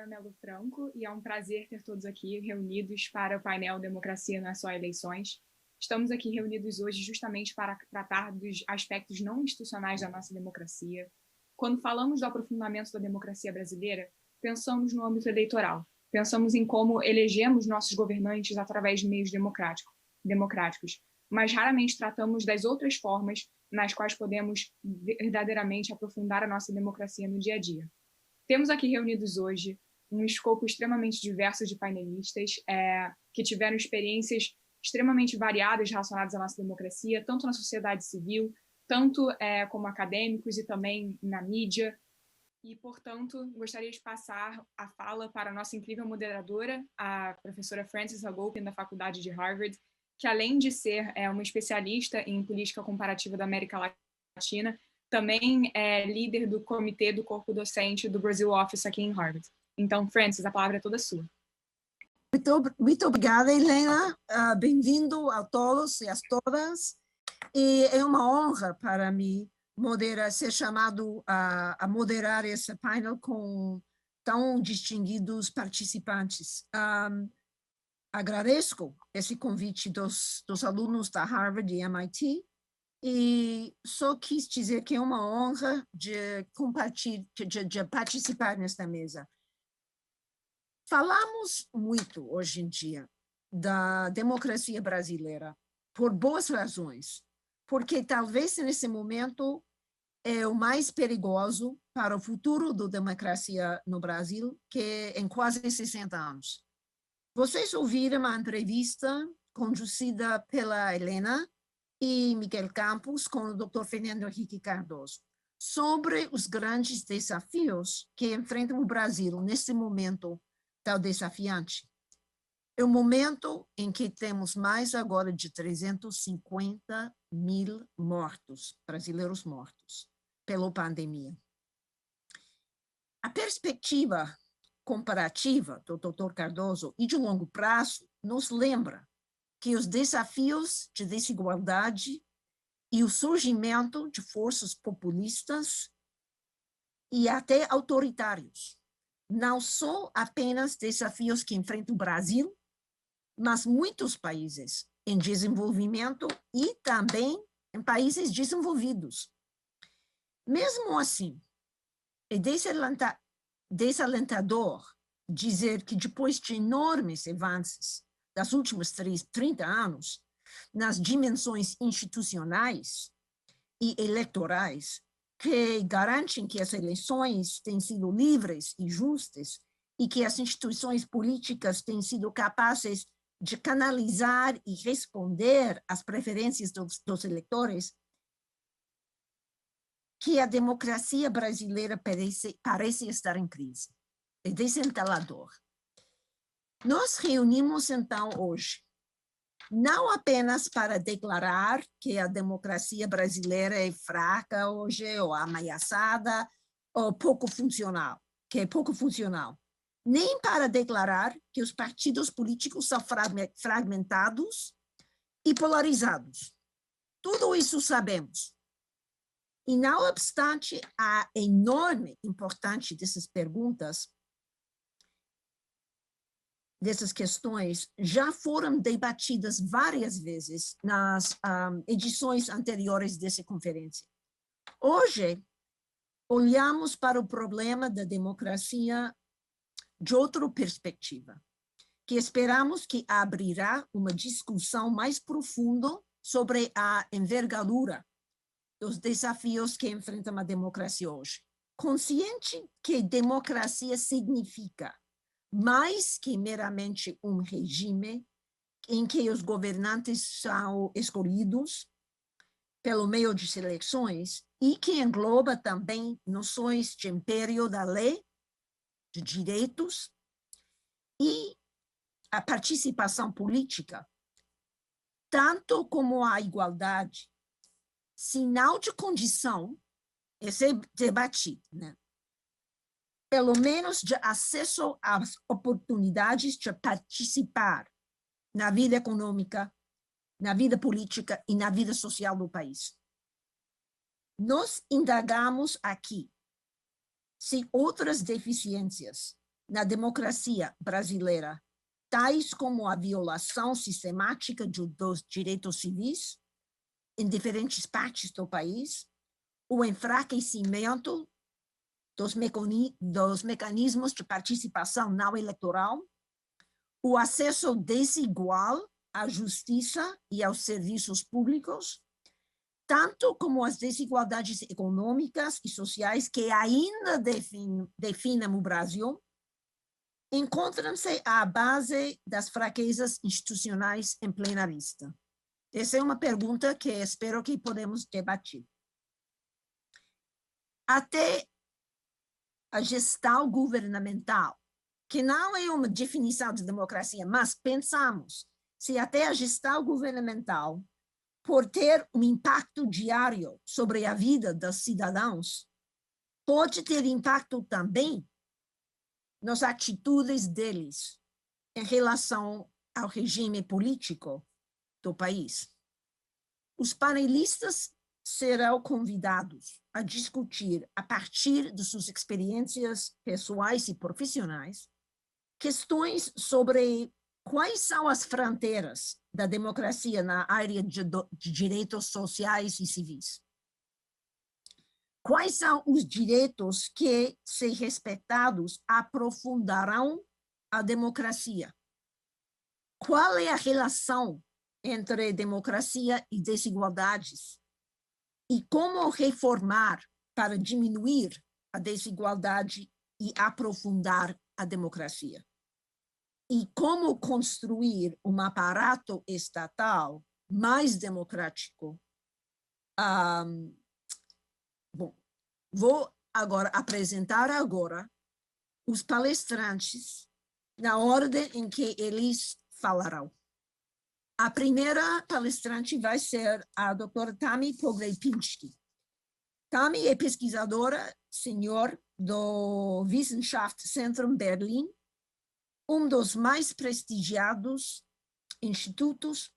Clara Mello Franco e é um prazer ter todos aqui reunidos para o painel Democracia não é só eleições. Estamos aqui reunidos hoje justamente para tratar dos aspectos não institucionais da nossa democracia. Quando falamos do aprofundamento da democracia brasileira, pensamos no âmbito eleitoral, pensamos em como elegemos nossos governantes através de meios democráticos, mas raramente tratamos das outras formas nas quais podemos verdadeiramente aprofundar a nossa democracia no dia a dia. Temos aqui reunidos hoje um escopo extremamente diverso de painelistas que tiveram experiências extremamente variadas relacionadas à nossa democracia, tanto na sociedade civil, tanto como acadêmicos e também na mídia. E, portanto, gostaria de passar a fala para a nossa incrível moderadora, a professora Frances Haugopian, da Faculdade de Harvard, que, além de ser uma especialista em política comparativa da América Latina, também é líder do comitê do corpo docente do Brazil Office aqui em Harvard. Então, Frances, a palavra é toda sua. Muito obrigada, Helena. Bem-vindo a todos e a todas. E é uma honra para mim ser chamado a moderar esse painel com tão distinguidos participantes. Agradeço esse convite dos alunos da Harvard e MIT. E só quis dizer que é uma honra de participar nesta mesa. Falamos muito hoje em dia da democracia brasileira por boas razões, porque talvez nesse momento é o mais perigoso para o futuro da democracia no Brasil, que em quase 60 anos. Vocês ouviram uma entrevista conduzida pela Helena e Miguel Campos com o Dr. Fernando Henrique Cardoso, sobre os grandes desafios que enfrentam o Brasil nesse momento tão desafiante. É o momento em que temos mais agora de 350 mil mortos, brasileiros mortos, pela pandemia. A perspectiva comparativa do Dr. Cardoso e de longo prazo nos lembra que os desafios de desigualdade e o surgimento de forças populistas e até autoritários não são apenas desafios que enfrentam o Brasil, mas muitos países em desenvolvimento e também em países desenvolvidos. Mesmo assim, é desalentador dizer que depois de enormes avanços das últimos 30 anos, nas dimensões institucionais e eleitorais, que garantem que as eleições têm sido livres e justas e que as instituições políticas têm sido capazes de canalizar e responder às preferências dos eleitores, que a democracia brasileira parece estar em crise. É desalentador. Nós reunimos, então, hoje, não apenas para declarar que a democracia brasileira é fraca hoje, ou ameaçada, ou pouco funcional, que é pouco funcional, nem para declarar que os partidos políticos são fragmentados e polarizados. Tudo isso sabemos. E não obstante a enorme importância dessas perguntas, dessas questões, já foram debatidas várias vezes nas edições anteriores dessa conferência. Hoje, olhamos para o problema da democracia de outra perspectiva, que esperamos que abrirá uma discussão mais profunda sobre a envergadura dos desafios que enfrenta a democracia hoje. Consciente que democracia significa mais que meramente um regime em que os governantes são escolhidos pelo meio de eleições e que engloba também noções de império da lei, de direitos e a participação política, tanto como a igualdade, sinal de condição, esse é debatido, né? Pelo menos de acesso às oportunidades de participar na vida econômica, na vida política e na vida social do país. Nós indagamos aqui se outras deficiências na democracia brasileira, tais como a violação sistemática dos direitos civis em diferentes partes do país, o enfraquecimento dos mecanismos de participação não eleitoral, o acesso desigual à justiça e aos serviços públicos, tanto como as desigualdades econômicas e sociais que ainda definem o Brasil, encontram-se à base das fraquezas institucionais em plena vista. Essa é uma pergunta que espero que podemos debater. Até a gestão governamental, que não é uma definição de democracia, mas pensamos se até a gestão governamental, por ter um impacto diário sobre a vida dos cidadãos, pode ter impacto também nas atitudes deles em relação ao regime político do país. Os panelistas serão convidados a discutir, a partir de suas experiências pessoais e profissionais, questões sobre quais são as fronteiras da democracia na área de direitos sociais e civis. Quais são os direitos que, se respeitados, aprofundarão a democracia? Qual é a relação entre democracia e desigualdades? E como reformar para diminuir a desigualdade e aprofundar a democracia? E como construir um aparato estatal mais democrático? Bom, vou apresentar os palestrantes na ordem em que eles falarão. A primeira palestrante vai ser a doutora Tami Pogrebinski. Tami é pesquisadora sênior do Wissenschaftszentrum Berlin, um dos mais prestigiados institutos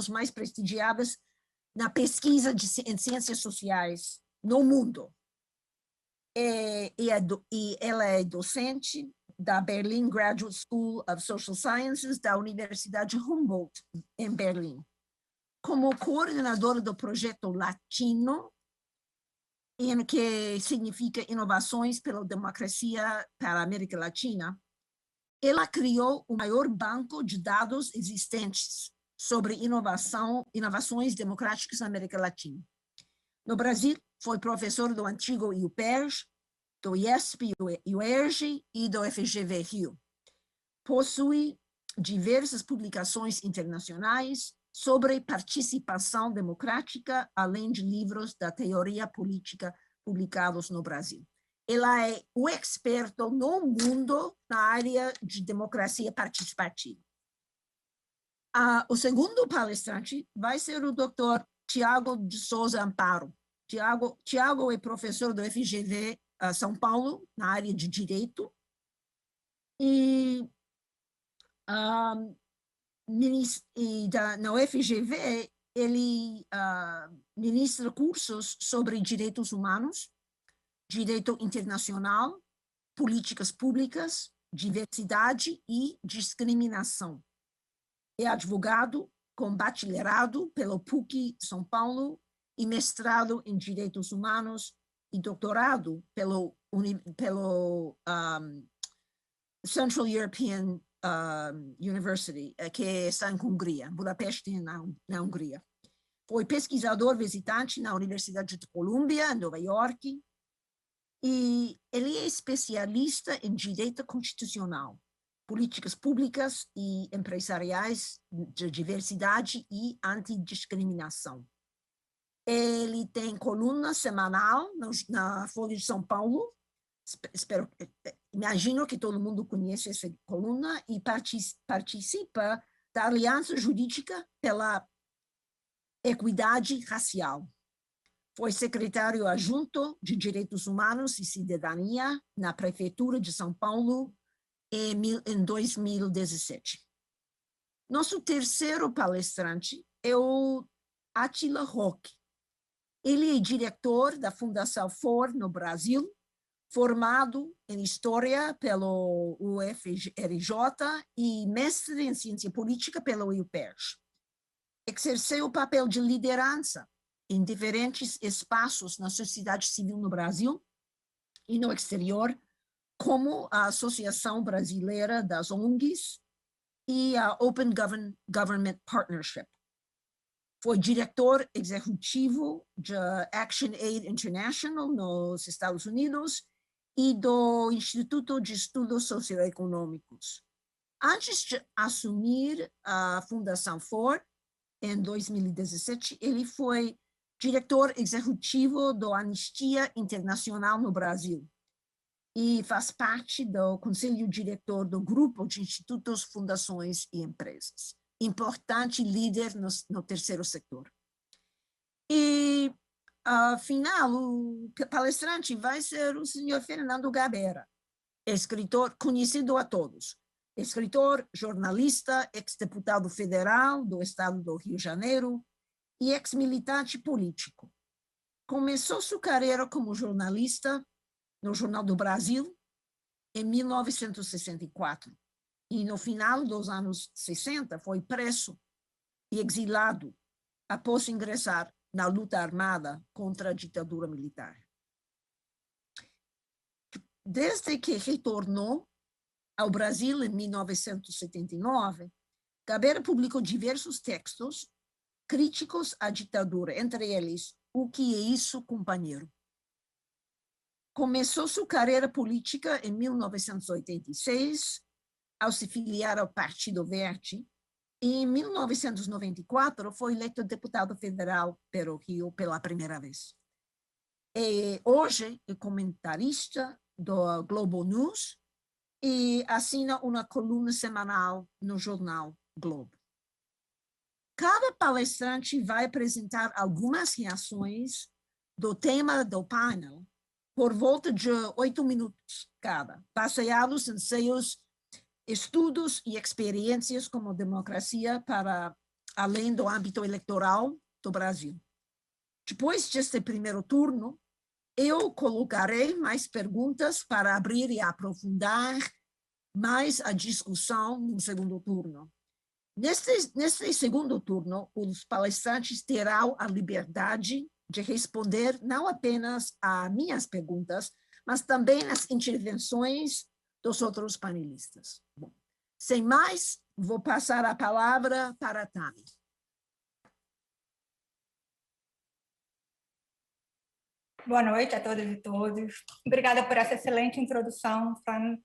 mais prestigiados na pesquisa em ciências sociais no mundo. E ela é docente da Berlin Graduate School of Social Sciences da Universidade Humboldt, em Berlim. Como coordenadora do projeto Latino, em que significa Inovações pela Democracia para a América Latina, ela criou o maior banco de dados existentes sobre inovações democráticas na América Latina. No Brasil, foi professor do antigo IUPERJ, do IESP, UERJ e do FGV Rio. Possui diversas publicações internacionais sobre participação democrática, além de livros da teoria política publicados no Brasil. Ela é o experto no mundo na área de democracia participativa. O segundo palestrante vai ser o Dr. Tiago de Souza Amparo. Tiago é professor do FGV São Paulo, na área de Direito, e na UFGV ele ministra cursos sobre direitos humanos, direito internacional, políticas públicas, diversidade e discriminação. É advogado com bacharelado pelo PUC São Paulo e mestrado em direitos humanos e doutorado pelo Central European University, que está em Hungria, Budapeste, na Hungria. Foi pesquisador visitante na Universidade de Colômbia, em Nova York, e ele é especialista em direito constitucional, políticas públicas e empresariais de diversidade e antidiscriminação. Ele tem coluna semanal na Folha de São Paulo. Imagino que todo mundo conhece essa coluna e participa da Aliança Jurídica pela Equidade Racial. Foi secretário adjunto de Direitos Humanos e Cidadania na Prefeitura de São Paulo em 2017. Nosso terceiro palestrante é o Attila Roque. Ele é diretor da Fundação FOR no Brasil, formado em História pelo UFRJ e mestre em Ciência Política pelo UPERJ. Exerceu o papel de liderança em diferentes espaços na sociedade civil no Brasil e no exterior, como a Associação Brasileira das ONGs e a Open Government Partnership. Foi diretor executivo de Action Aid International nos Estados Unidos e do Instituto de Estudos Socioeconômicos. Antes de assumir a Fundação Ford, em 2017, ele foi diretor executivo do Anistia Internacional no Brasil e faz parte do conselho diretor do Grupo de Institutos, Fundações e Empresas. Importante líder no terceiro setor. E, afinal, o palestrante vai ser o senhor Fernando Gabeira, escritor conhecido a todos, escritor, jornalista, ex-deputado federal do estado do Rio de Janeiro e ex-militante político. Começou sua carreira como jornalista no Jornal do Brasil em 1964 e no final dos anos 60 foi preso e exilado após ingressar na luta armada contra a ditadura militar. Desde que retornou ao Brasil em 1979, Gabeira publicou diversos textos críticos à ditadura, entre eles O que é isso, companheiro? Começou sua carreira política em 1986, ao se filiar ao Partido Verde, e em 1994 foi eleito deputado federal pelo Rio pela primeira vez. E hoje é comentarista do Globo News e assina uma coluna semanal no jornal Globo. Cada palestrante vai apresentar algumas reações do tema do painel por volta de 8 minutos cada, baseados em seus estudos e experiências como democracia para além do âmbito eleitoral do Brasil. Depois deste primeiro turno, eu colocarei mais perguntas para abrir e aprofundar mais a discussão no segundo turno. Neste segundo turno, os palestrantes terão a liberdade de responder não apenas a minhas perguntas, mas também as intervenções dos outros panelistas. Bom, sem mais, vou passar a palavra para a Tami. Boa noite a todas e todos. Obrigada por essa excelente introdução, Fran.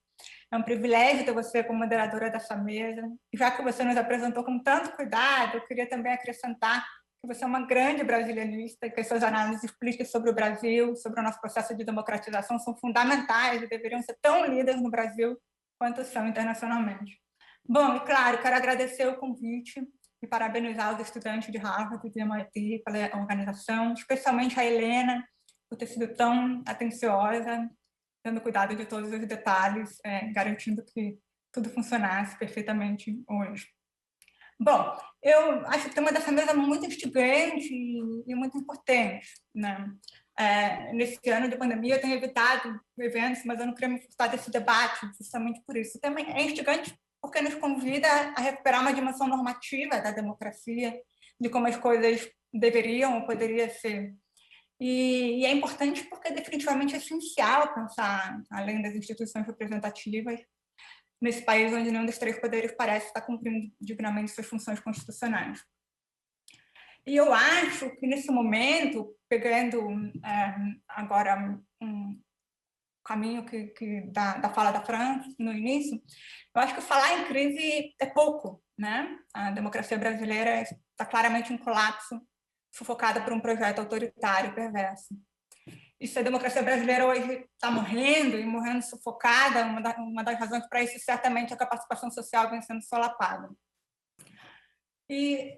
É um privilégio ter você como moderadora dessa mesa. E já que você nos apresentou com tanto cuidado, eu queria também acrescentar que você é uma grande brasilianista e que as suas análises políticas sobre o Brasil, sobre o nosso processo de democratização, são fundamentais e deveriam ser tão lidas no Brasil quanto são internacionalmente. Bom, e claro, quero agradecer o convite e parabenizar os estudantes de Harvard e de MIT pela organização, especialmente a Helena, por ter sido tão atenciosa, tendo cuidado de todos os detalhes, garantindo que tudo funcionasse perfeitamente hoje. Bom, eu acho que o tema dessa mesa é muito instigante e muito importante, né? Nesse ano de pandemia, eu tenho evitado eventos, mas eu não queria me furtar desse debate, justamente por isso. Também é instigante porque nos convida a recuperar uma dimensão normativa da democracia, de como as coisas deveriam ou poderiam ser. E é importante porque é definitivamente essencial pensar, além das instituições representativas, nesse país onde nenhum dos três poderes parece estar cumprindo dignamente suas funções constitucionais. E eu acho que, nesse momento, pegando agora um caminho da fala da Fran no início, eu acho que falar em crise é pouco, né? A democracia brasileira está claramente em colapso, sufocada por um projeto autoritário perverso. E se a democracia brasileira hoje está morrendo e morrendo sufocada, uma das razões para isso certamente é que a participação social vem sendo solapada. E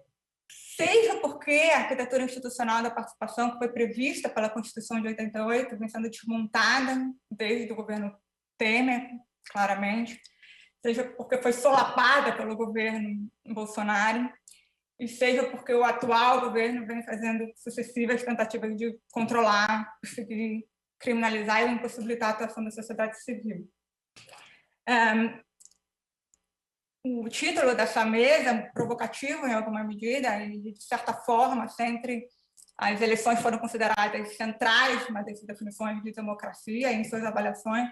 seja porque a arquitetura institucional da participação, que foi prevista pela Constituição de 88, vem sendo desmontada desde o governo Temer, claramente, seja porque foi solapada pelo governo Bolsonaro, e seja porque o atual governo vem fazendo sucessivas tentativas de controlar, perseguir criminalizar e impossibilitar a atuação da sociedade civil. O título dessa mesa, provocativo em alguma medida, e de certa forma, sempre as eleições foram consideradas centrais nas definições de democracia, em suas avaliações,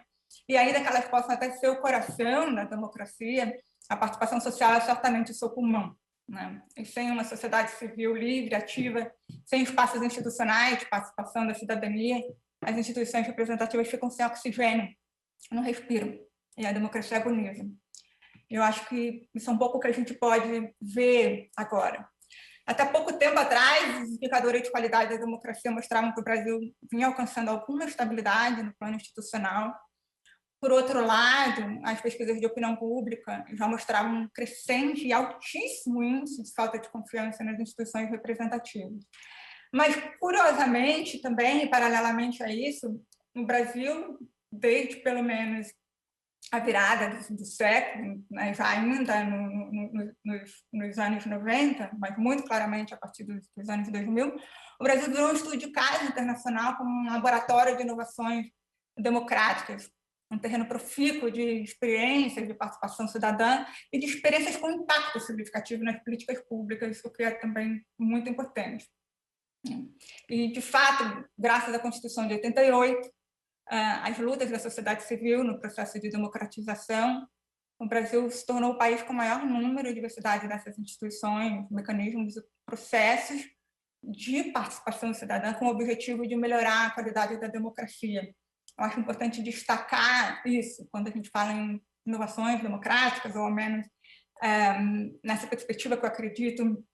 e ainda que elas possam até ser o coração da democracia, a participação social é certamente o seu pulmão, né? E sem uma sociedade civil livre, ativa, sem espaços institucionais de participação da cidadania, as instituições representativas ficam sem oxigênio, não respiram, e a democracia agoniza. Eu acho que isso é um pouco o que a gente pode ver agora. Até pouco tempo atrás, os indicadores de qualidade da democracia mostravam que o Brasil vinha alcançando alguma estabilidade no plano institucional. Por outro lado, as pesquisas de opinião pública já mostravam um crescente e altíssimo índice de falta de confiança nas instituições representativas. Mas, curiosamente, também, e paralelamente a isso, no Brasil, desde pelo menos a virada do século, né, já ainda nos anos 90, mas muito claramente a partir dos anos 2000, o Brasil virou um estudo de caso internacional como um laboratório de inovações democráticas, um terreno profícuo de experiências de participação cidadã e de experiências com impacto significativo nas políticas públicas, o que é também muito importante. E, de fato, graças à Constituição de 88, as lutas da sociedade civil no processo de democratização, o Brasil se tornou o país com o maior número e diversidade dessas instituições, mecanismos e processos de participação cidadã com o objetivo de melhorar a qualidade da democracia. Eu acho importante destacar isso quando a gente fala em inovações democráticas, ou ao menos nessa perspectiva que eu acredito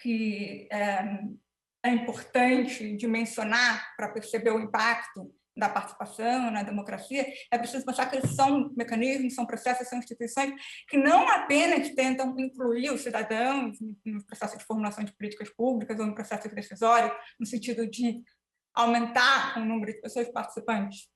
que é importante dimensionar para perceber o impacto da participação na democracia. É preciso pensar que eles são mecanismos, são processos, são instituições que não apenas tentam incluir os cidadãos no processo de formulação de políticas públicas ou no processo decisório, no sentido de aumentar o número de pessoas participantes,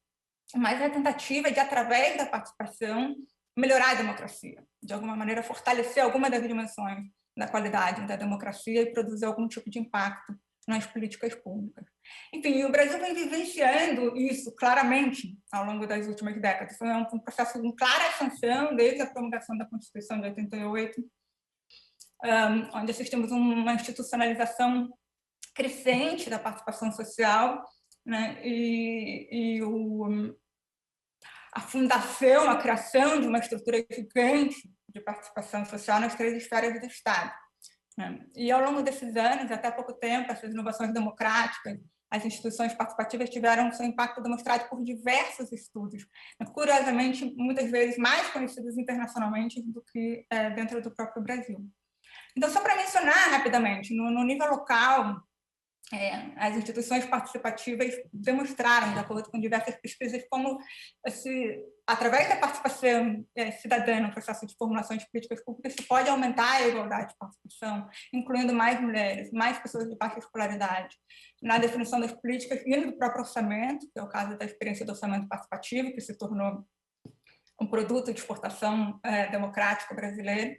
mas é a tentativa de, através da participação, melhorar a democracia, de alguma maneira fortalecer alguma das dimensões da qualidade da democracia e produzir algum tipo de impacto nas políticas públicas. Enfim, o Brasil vem vivenciando isso claramente ao longo das últimas décadas. Foi um processo de clara ascensão desde a promulgação da Constituição de 88, onde assistimos uma institucionalização crescente da participação social, né? A fundação, a criação de uma estrutura gigante de participação social nas 3 esferas do Estado. E, ao longo desses anos, até pouco tempo, essas inovações democráticas, as instituições participativas tiveram seu impacto demonstrado por diversos estudos, curiosamente, muitas vezes mais conhecidos internacionalmente do que dentro do próprio Brasil. Então, só para mencionar rapidamente, no nível local, as instituições participativas demonstraram, de acordo com diversas pesquisas, como, através da participação cidadã no processo de formulação de políticas públicas, se pode aumentar a igualdade de participação, incluindo mais mulheres, mais pessoas de baixa escolaridade, na definição das políticas e no próprio orçamento, que é o caso da experiência do orçamento participativo, que se tornou um produto de exportação democrática brasileiro.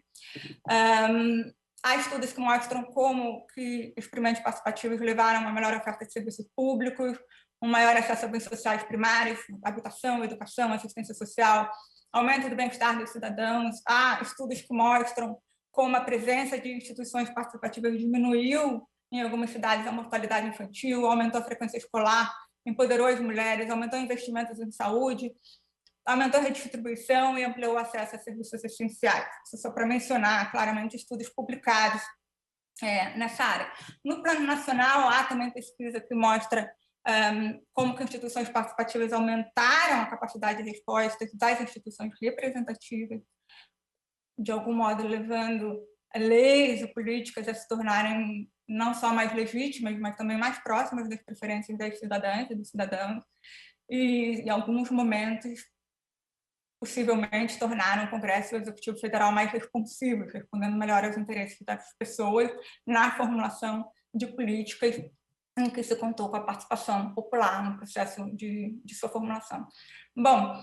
Há estudos que mostram como que experimentos participativos levaram a uma melhor oferta de serviços públicos, um maior acesso a bens sociais primários, habitação, educação, assistência social, aumento do bem-estar dos cidadãos. Há estudos que mostram como a presença de instituições participativas diminuiu em algumas cidades a mortalidade infantil, aumentou a frequência escolar, empoderou as mulheres, aumentou investimentos em saúde, aumentou a redistribuição e ampliou o acesso a serviços essenciais. Isso só para mencionar claramente estudos publicados nessa área. No plano nacional, há também pesquisa que mostra como que instituições participativas aumentaram a capacidade de resposta das instituições representativas, de algum modo levando leis e políticas a se tornarem não só mais legítimas, mas também mais próximas das preferências das cidadãs e dos cidadãos, e, em alguns momentos, possivelmente tornaram o Congresso e o Executivo Federal mais responsivos, respondendo melhor aos interesses das pessoas na formulação de políticas em que se contou com a participação popular no processo de sua formulação. Bom,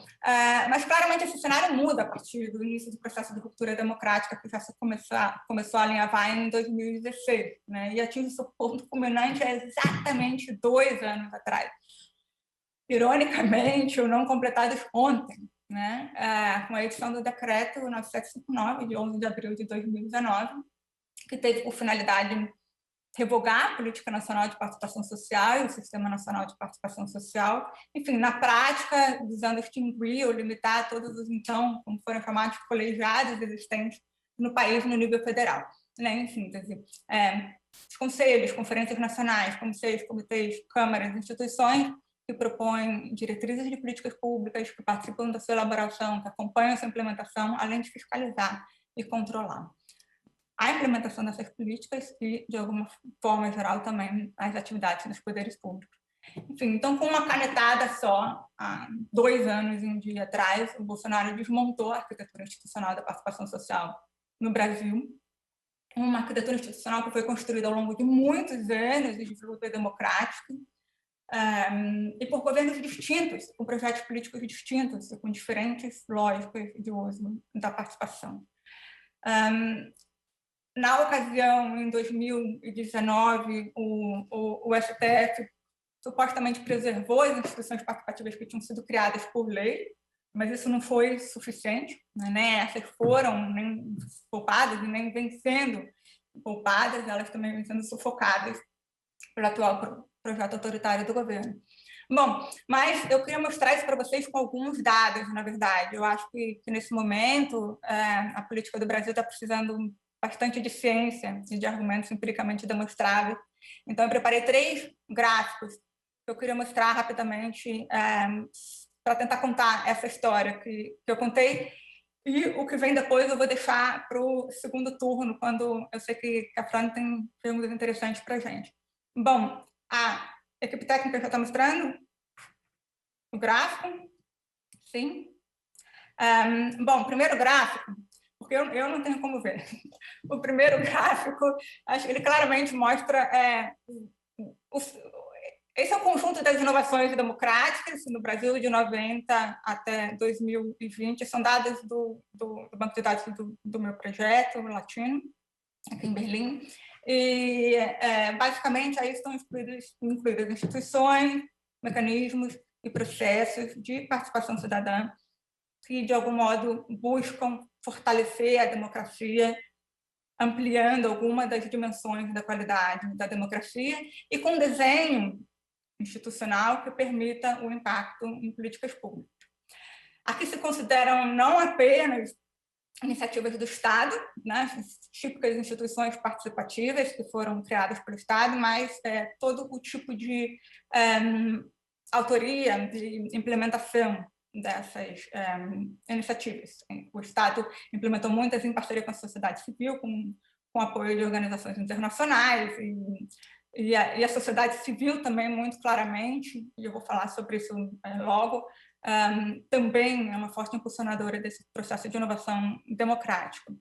mas claramente esse cenário muda a partir do início do processo de ruptura democrática, que já começou a alinhavar em 2016, né? E atinge seu ponto culminante exatamente 2 anos atrás, ironicamente, ou não completados ontem, né? Com a edição do decreto 9759, de 11 de abril de 2019, que teve por finalidade revogar a Política Nacional de Participação Social e o Sistema Nacional de Participação Social, enfim, na prática, visando extinguir ou limitar todos os, então, como foram chamados, colegiados existentes no país no nível federal. Né? Em síntese, os conselhos, conferências nacionais, conselhos, comitês, câmaras, instituições que propõem diretrizes de políticas públicas, que participam da sua elaboração, que acompanham a sua implementação, além de fiscalizar e controlar a implementação dessas políticas e, de alguma forma geral, também as atividades dos poderes públicos. Enfim, então, com uma canetada só, há 2 anos e um dia atrás, o Bolsonaro desmontou a arquitetura institucional da participação social no Brasil, uma arquitetura institucional que foi construída ao longo de muitos anos de luta democrática, e por governos distintos, com projetos políticos distintos, com diferentes lógicas de uso da participação. Na ocasião, em 2019, o STF supostamente preservou as instituições participativas que tinham sido criadas por lei, mas isso não foi suficiente, né? Essas foram nem poupadas e nem vêm sendo poupadas, elas também vêm sendo sufocadas pelo atual projeto autoritário do governo. Bom, mas eu queria mostrar isso para vocês com alguns dados, na verdade. Eu acho que nesse momento a política do Brasil está precisando bastante de ciência e de argumentos empiricamente demonstráveis. Então, eu preparei 3 gráficos que eu queria mostrar rapidamente para tentar contar essa história que eu contei. E o que vem depois eu vou deixar para o segundo turno, quando eu sei que a Fran tem perguntas interessantes para a gente. Bom, a equipe técnica já está mostrando o gráfico. Sim. Bom, primeiro gráfico, porque eu não tenho como ver. O primeiro gráfico, acho que ele claramente mostra esse é o conjunto das inovações democráticas no Brasil de 90 até 2020. São dados do banco de dados do meu projeto, o Latino, aqui em Berlim. E, basicamente, aí estão incluídas instituições, mecanismos e processos de participação cidadã que, de algum modo, buscam fortalecer a democracia, ampliando alguma das dimensões da qualidade da democracia e com desenho institucional que permita o impacto em políticas públicas. Aqui se consideram não apenas iniciativas do Estado, né, típicas instituições participativas que foram criadas pelo Estado, mas todo o tipo de autoria, de implementação dessas iniciativas. O Estado implementou muitas em parceria com a sociedade civil, com apoio de organizações internacionais, e a sociedade civil também, muito claramente, e eu vou falar sobre isso logo, também é uma forte impulsionadora desse processo de inovação democrática.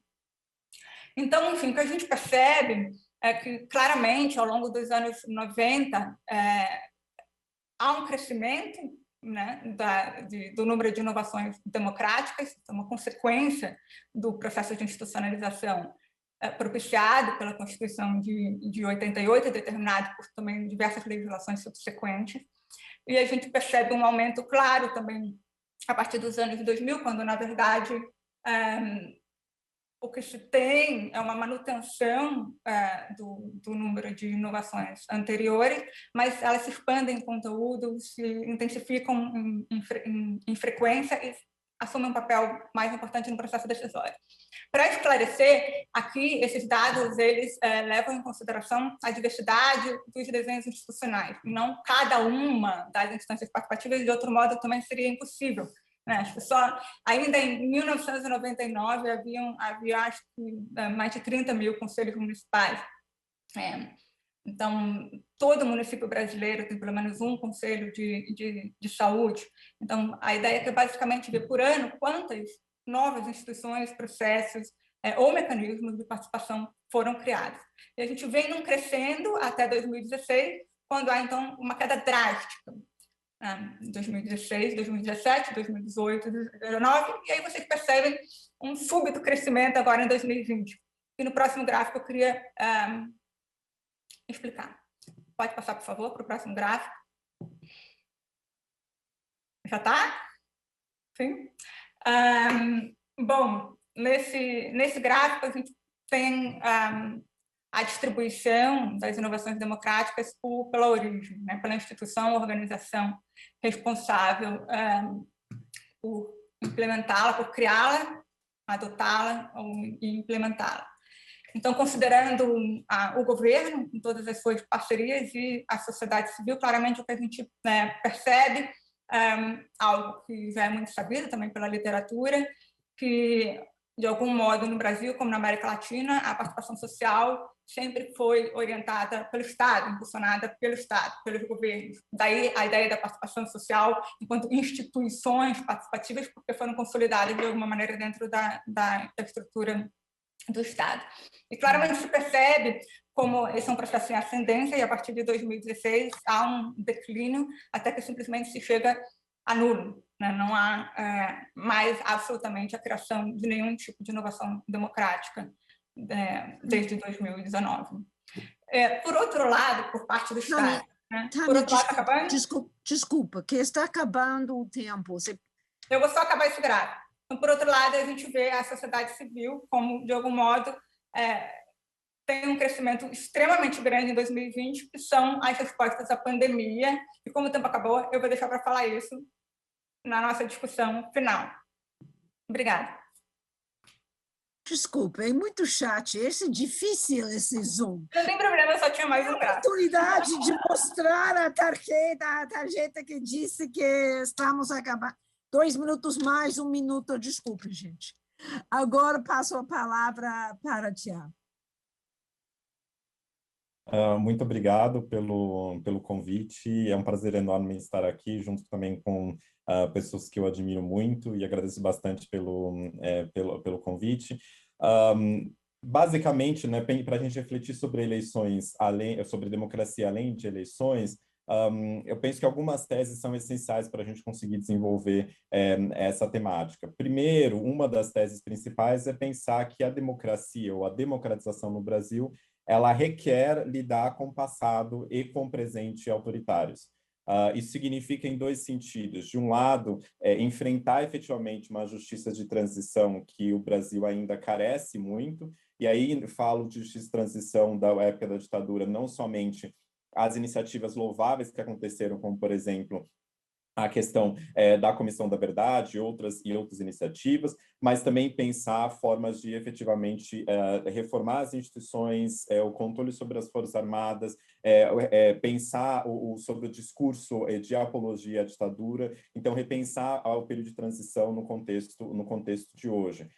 Então, enfim, o que a gente percebe é que, claramente, ao longo dos anos 90, há um crescimento, né, do número de inovações democráticas, uma consequência do processo de institucionalização propiciado pela Constituição de 88, determinado por também diversas legislações subsequentes. E a gente percebe um aumento claro também a partir dos anos 2000, quando, na verdade, o que se tem é uma manutenção do número de inovações anteriores, mas elas se expandem em conteúdo, se intensificam em frequência e assumem um papel mais importante no processo decisório. Para esclarecer, aqui, esses dados, eles levam em consideração a diversidade dos desenhos institucionais, e não cada uma das instâncias participativas, de outro modo, também seria impossível. Né? Ainda em 1999, havia acho que, mais de 30 mil conselhos municipais. Então, todo município brasileiro tem pelo menos um conselho de saúde. Então, a ideia é que, basicamente, ver por ano quantas novas instituições, processos ou mecanismos de participação foram criados. E a gente vem num crescendo até 2016, quando há, então, uma queda drástica. 2016, 2017, 2018, 2019, e aí vocês percebem um súbito crescimento agora em 2020. E no próximo gráfico eu queria explicar. Pode passar, por favor, para o próximo gráfico. Já está? Sim. Bom, nesse gráfico a gente tem a distribuição das inovações democráticas pela origem, né? Pela instituição ou organização responsável por implementá-la, por criá-la, adotá-la e implementá-la. Então, considerando o governo, com todas as suas parcerias, e a sociedade civil, claramente o que a gente percebe, algo que já é muito sabido também pela literatura, que, de algum modo, no Brasil, como na América Latina, a participação social sempre foi orientada pelo Estado, impulsionada pelo Estado, pelos governos. Daí a ideia da participação social enquanto instituições participativas, porque foram consolidadas de alguma maneira dentro da estrutura do Estado. E claramente se percebe como esse é um processo em ascendência, e a partir de 2016 há um declínio até que simplesmente se chega a nulo, né? Não há mais absolutamente a criação de nenhum tipo de inovação democrática desde 2019. Por outro lado, por parte do Estado... Tânia, desculpa, que está acabando o tempo. Eu vou só acabar esse gráfico. Então, por outro lado, a gente vê a sociedade civil como, de algum modo, tem um crescimento extremamente grande em 2020, que são as respostas à pandemia. E como o tempo acabou, eu vou deixar para falar isso na nossa discussão final. Obrigada. Desculpa, é muito chat. Esse é difícil, esse Zoom. Não tem problema, eu só tinha mais um gráfico. A oportunidade de mostrar a tarjeta que disse que estamos acabando. 2 minutos mais, 1 minuto. Desculpe, gente. Agora passo a palavra para Tiago. Muito obrigado pelo convite. É um prazer enorme estar aqui, junto também com pessoas que eu admiro muito, e agradeço bastante pelo convite. Basicamente, né, para a gente refletir sobre eleições, sobre democracia além de eleições, eu penso que algumas teses são essenciais para a gente conseguir desenvolver essa temática. Primeiro, uma das teses principais é pensar que a democracia ou a democratização no Brasil ela requer lidar com o passado e com o presente autoritários. Isso significa em 2 sentidos. De um lado, enfrentar efetivamente uma justiça de transição que o Brasil ainda carece muito, e aí falo de justiça de transição da época da ditadura, não somente as iniciativas louváveis que aconteceram, como, por exemplo, a questão da Comissão da Verdade e outras iniciativas, mas também pensar formas de efetivamente reformar as instituições, o controle sobre as Forças Armadas, pensar sobre o discurso de apologia à ditadura, então repensar o período de transição no contexto de hoje.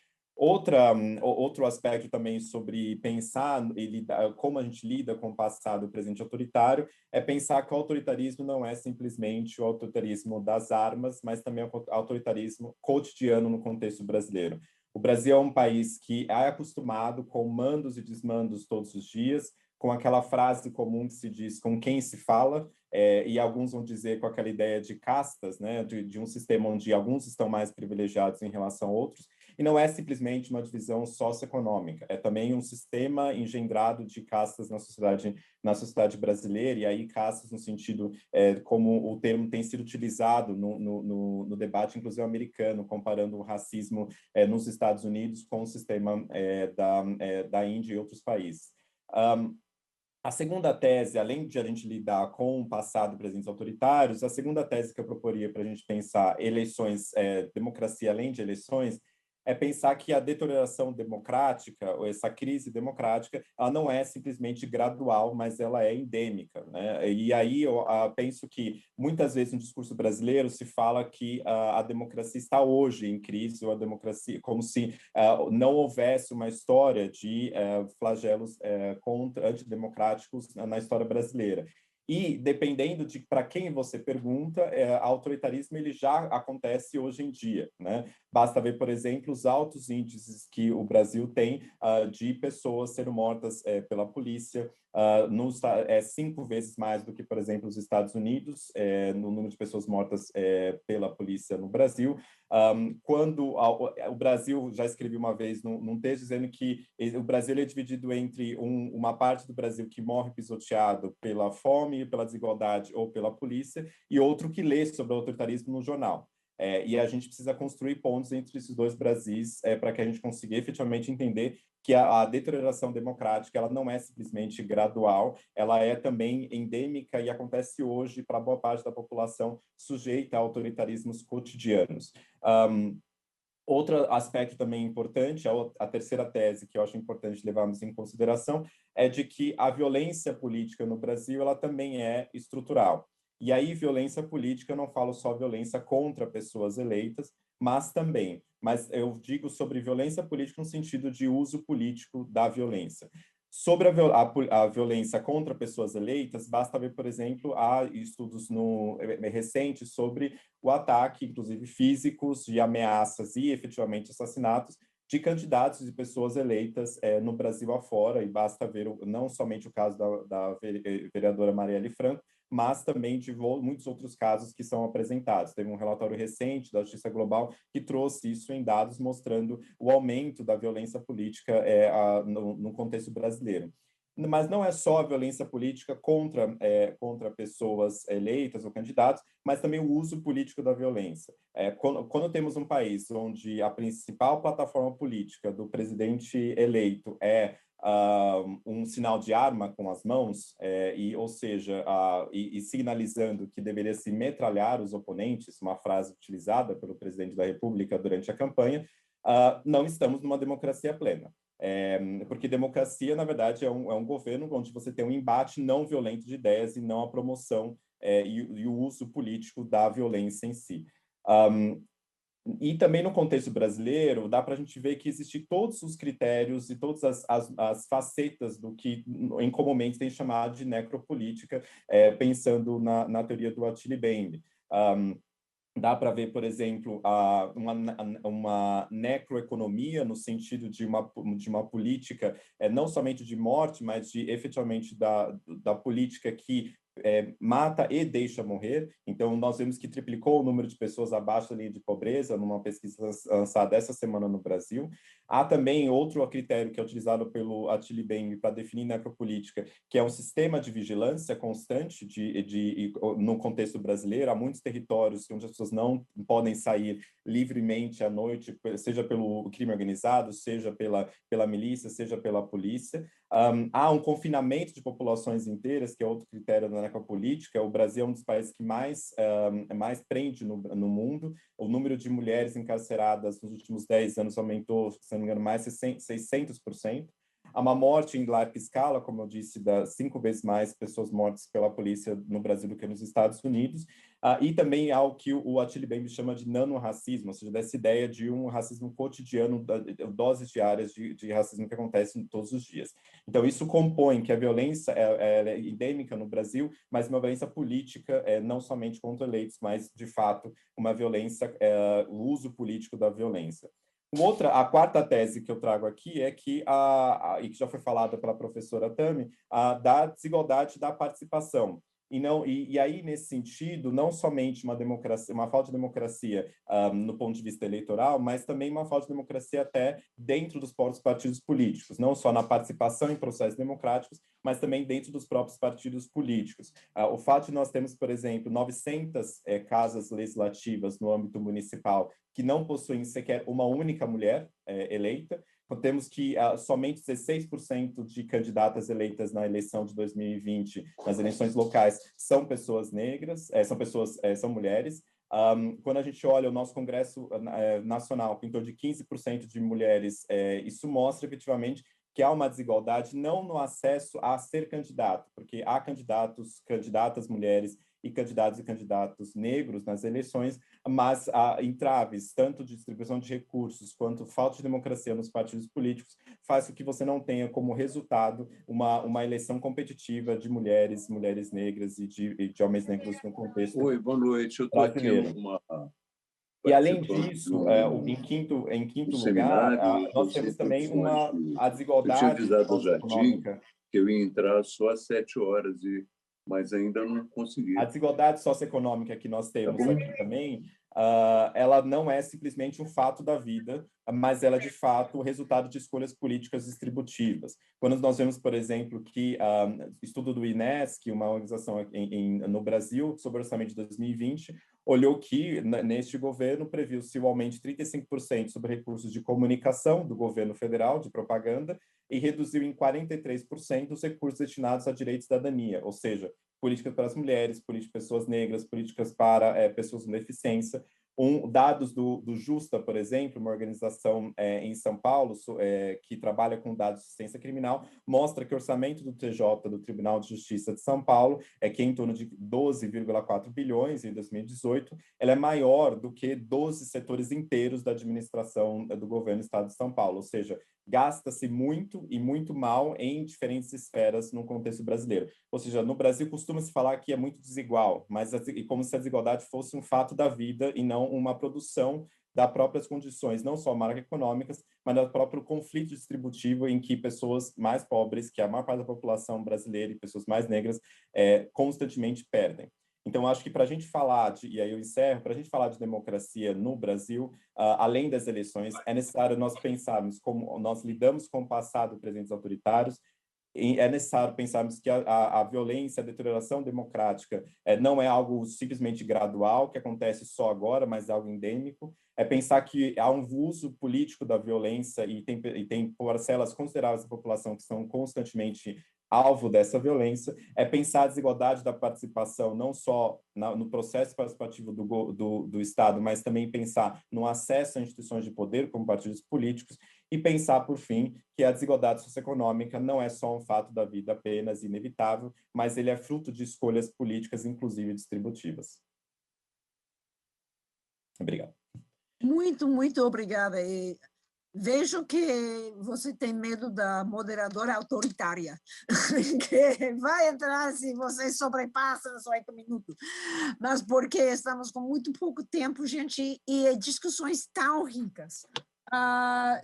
Outro aspecto também sobre pensar e lidar, como a gente lida com o passado e o presente autoritário, é pensar que o autoritarismo não é simplesmente o autoritarismo das armas, mas também o autoritarismo cotidiano no contexto brasileiro. O Brasil é um país que é acostumado com mandos e desmandos todos os dias, com aquela frase comum que se diz com quem se fala, e alguns vão dizer com aquela ideia de castas, né, de um sistema onde alguns estão mais privilegiados em relação a outros, e não é simplesmente uma divisão socioeconômica, é também um sistema engendrado de castas na sociedade brasileira, e aí castas no sentido, como o termo tem sido utilizado no debate, inclusive americano, comparando o racismo nos Estados Unidos com o sistema da Índia e outros países. A segunda tese, além de a gente lidar com o passado e presentes autoritários, a segunda tese que eu proporia para a gente pensar eleições, democracia além de eleições, é pensar que a deterioração democrática, ou essa crise democrática, ela não é simplesmente gradual, mas ela é endêmica, né? E aí eu penso que muitas vezes no discurso brasileiro se fala que a democracia está hoje em crise, ou a democracia, como se não houvesse uma história de flagelos antidemocráticos na história brasileira. E, dependendo de para quem você pergunta, autoritarismo ele já acontece hoje em dia, né? Basta ver, por exemplo, os altos índices que o Brasil tem de pessoas sendo mortas pela polícia, é 5 vezes mais do que, por exemplo, os Estados Unidos, no número de pessoas mortas pela polícia no Brasil. Quando o Brasil, já escrevi uma vez num texto dizendo que o Brasil é dividido entre uma parte do Brasil que morre pisoteado pela fome, pela desigualdade ou pela polícia, e outro que lê sobre o autoritarismo no jornal. E a gente precisa construir pontos entre esses dois Brasis para que a gente consiga efetivamente entender que a deterioração democrática ela não é simplesmente gradual, ela é também endêmica e acontece hoje para boa parte da população sujeita a autoritarismos cotidianos. Outro aspecto também importante, a terceira tese que eu acho importante levarmos em consideração, é de que a violência política no Brasil ela também é estrutural. E aí, violência política, eu não falo só violência contra pessoas eleitas, mas eu digo sobre violência política no sentido de uso político da violência. Sobre a violência contra pessoas eleitas, basta ver, por exemplo, há estudos recentes sobre o ataque, inclusive físicos, de ameaças e efetivamente assassinatos de candidatos e pessoas eleitas no Brasil afora, e basta ver não somente o caso da vereadora Marielle Franco, mas também de muitos outros casos que são apresentados. Teve um relatório recente da Justiça Global que trouxe isso em dados mostrando o aumento da violência política no contexto brasileiro. Mas não é só a violência política contra pessoas eleitas ou candidatos, mas também o uso político da violência. Quando temos um país onde a principal plataforma política do presidente eleito é um sinal de arma com as mãos, ou seja, sinalizando que deveria se metralhar os oponentes, uma frase utilizada pelo presidente da República durante a campanha, não estamos numa democracia plena. Porque democracia, na verdade, é um governo onde você tem um embate não violento de ideias e não a promoção e o uso político da violência em si. E também no contexto brasileiro, dá para a gente ver que existem todos os critérios e todas as facetas do que, em comumente, tem chamado de necropolítica, pensando na teoria do Attila Bembe. Dá para ver, por exemplo, uma necroeconomia no sentido de uma política não somente de morte, mas de efetivamente da política que mata e deixa morrer. Então, nós vemos que triplicou o número de pessoas abaixo da linha de pobreza numa pesquisa lançada essa semana no Brasil. Há também outro critério que é utilizado pelo Attila Bembe para definir necropolítica, que é um sistema de vigilância constante no contexto brasileiro. Há muitos territórios onde as pessoas não podem sair livremente à noite, seja pelo crime organizado, seja pela milícia, seja pela polícia. Há um confinamento de populações inteiras, que é outro critério da necropolítica. O Brasil é um dos países que mais prende no mundo. O número de mulheres encarceradas nos últimos 10 anos aumentou, se não me engano, mais de 600%. Há uma morte em larga escala, como eu disse, 5 vezes mais pessoas mortas pela polícia no Brasil do que nos Estados Unidos. E também há o que o Attila Bembe chama de nano-racismo, ou seja, dessa ideia de um racismo cotidiano, doses diárias de racismo que acontecem todos os dias. Então, isso compõe que a violência é endêmica no Brasil, mas uma violência política, não somente contra eleitos, mas, de fato, uma violência, o uso político da violência. A quarta tese que eu trago aqui é que, e que já foi falada pela professora Tami, da desigualdade da participação. E aí, nesse sentido, não somente uma falta de democracia no ponto de vista eleitoral, mas também uma falta de democracia até dentro dos próprios partidos políticos, não só na participação em processos democráticos, mas também dentro dos próprios partidos políticos. O fato de nós termos, por exemplo, 900 casas legislativas no âmbito municipal que não possuem sequer uma única mulher eleita. Temos que somente 16% de candidatas eleitas na eleição de 2020, nas eleições locais, são pessoas negras, são mulheres. Quando a gente olha o nosso Congresso Nacional, com em torno de 15% de mulheres, isso mostra efetivamente que há uma desigualdade não no acesso a ser candidato, porque há candidatas mulheres e candidatos negros nas eleições, mas há entraves, tanto de distribuição de recursos quanto falta de democracia nos partidos políticos, faz com que você não tenha como resultado uma eleição competitiva de mulheres negras e de homens negros no contexto Oi, boa noite. Eu estou aqui E, além disso, em quinto lugar, nós temos também a desigualdade eu tinha avisado ao Jardim socioeconômica. Que eu ia entrar só às 7h, mas ainda não consegui. A desigualdade socioeconômica que nós temos aqui também, ela não é simplesmente um fato da vida, mas ela é, de fato, o resultado de escolhas políticas distributivas. Quando nós vemos, por exemplo, que estudo do INESC, uma organização no Brasil, sobre o orçamento de 2020, olhou que, neste governo, previu-se o aumento de 35% sobre recursos de comunicação do governo federal, de propaganda, e reduziu em 43% os recursos destinados a direitos de cidadania, ou seja, políticas para as mulheres, políticas para pessoas negras, políticas para pessoas com deficiência. Dados do Justa, por exemplo, uma organização em São Paulo que trabalha com dados de assistência criminal, mostra que o orçamento do TJ, do Tribunal de Justiça de São Paulo, que é em torno de 12,4 bilhões em 2018, ela é maior do que 12 setores inteiros da administração do governo do Estado de São Paulo, ou seja, gasta-se muito e muito mal em diferentes esferas no contexto brasileiro. Ou seja, no Brasil costuma-se falar que é muito desigual, mas como se a desigualdade fosse um fato da vida e não uma produção das próprias condições, não só macroeconômicas, mas do próprio conflito distributivo em que pessoas mais pobres, que é a maior parte da população brasileira e pessoas mais negras, constantemente perdem. Então, acho que para a gente falar e aí eu encerro, para a gente falar de democracia no Brasil, além das eleições, é necessário nós pensarmos como nós lidamos com o passado de presidentes autoritários, é necessário pensarmos que a violência, a deterioração democrática não é algo simplesmente gradual, que acontece só agora, mas é algo endêmico. É pensar que há um uso político da violência e tem parcelas consideráveis da população que são constantemente alvo dessa violência. É pensar a desigualdade da participação, não só no processo participativo do Estado, mas também pensar no acesso a instituições de poder, como partidos políticos, e pensar, por fim, que a desigualdade socioeconômica não é só um fato da vida apenas inevitável, mas ele é fruto de escolhas políticas, inclusive distributivas. Obrigado. Muito obrigada. E vejo que você tem medo da moderadora autoritária, que vai entrar se você sobrepassa os 8 minutos. Mas porque estamos com muito pouco tempo, gente, e discussões tão ricas.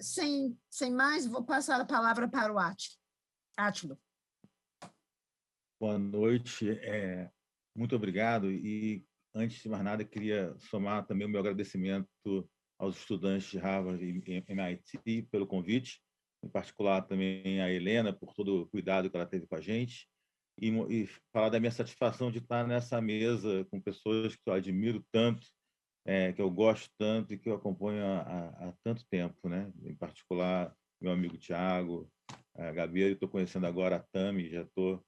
Sem mais, vou passar a palavra para o Átilo. Boa noite, muito obrigado. E, antes de mais nada, queria somar também o meu agradecimento aos estudantes de Harvard e MIT pelo convite, em particular também a Helena, por todo o cuidado que ela teve com a gente, e falar da minha satisfação de estar nessa mesa com pessoas que eu admiro tanto, que eu gosto tanto e que eu acompanho há tanto tempo, né? Em particular, meu amigo Tiago, a Gabi, eu estou conhecendo agora a Tami, já estou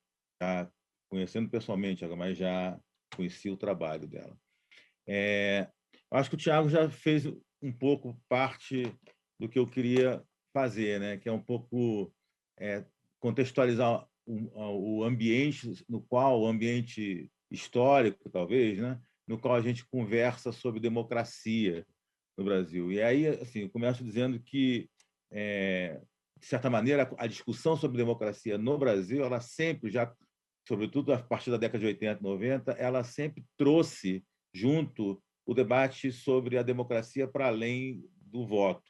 conhecendo pessoalmente, mas já conheci o trabalho dela. Acho que o Tiago já fez um pouco parte do que eu queria fazer, né? Que é um pouco contextualizar o ambiente no qual, o ambiente histórico, talvez, né? No qual a gente conversa sobre democracia no Brasil. E aí, assim, eu começo dizendo que, de certa maneira, a discussão sobre democracia no Brasil, ela sempre, sobretudo a partir da década de 80, 90, ela sempre trouxe junto o debate sobre a democracia para além do voto,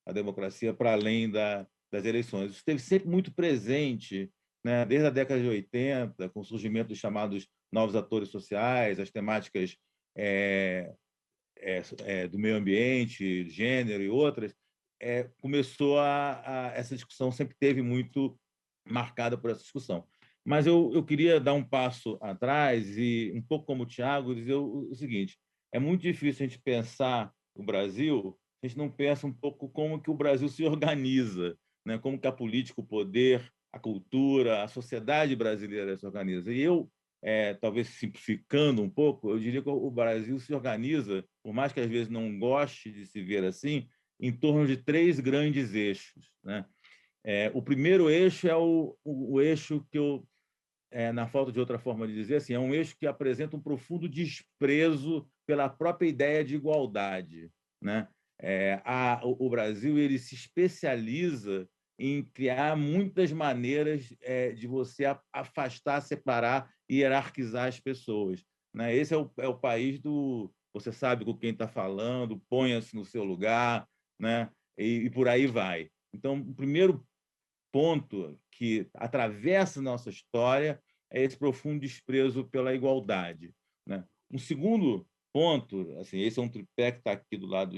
a democracia para além das eleições. Isso esteve sempre muito presente, né? Desde a década de 80, com o surgimento dos chamados novos atores sociais, as temáticas do meio ambiente, gênero e outras, começou essa discussão sempre teve muito marcada por essa discussão. Mas eu queria dar um passo atrás e, um pouco como o Tiago, dizer o seguinte: é muito difícil a gente pensar o Brasil, a gente não pensa um pouco como que o Brasil se organiza, né? Como que a política, o poder, a cultura, a sociedade brasileira se organiza. E eu, talvez simplificando um pouco, eu diria que o Brasil se organiza, por mais que às vezes não goste de se ver assim, em torno de 3 grandes eixos, né? O primeiro eixo é o eixo que eu, na falta de outra forma de dizer, assim, é um eixo que apresenta um profundo desprezo pela própria ideia de igualdade, né? O Brasil ele se especializa em criar muitas maneiras de você afastar, separar e hierarquizar as pessoas, né? Esse é o país do você sabe com quem está falando, ponha-se no seu lugar, né? E por aí vai. Então, o primeiro ponto que atravessa nossa história é esse profundo desprezo pela igualdade, né? Um segundo ponto, assim, esse é um tripé que está aqui do lado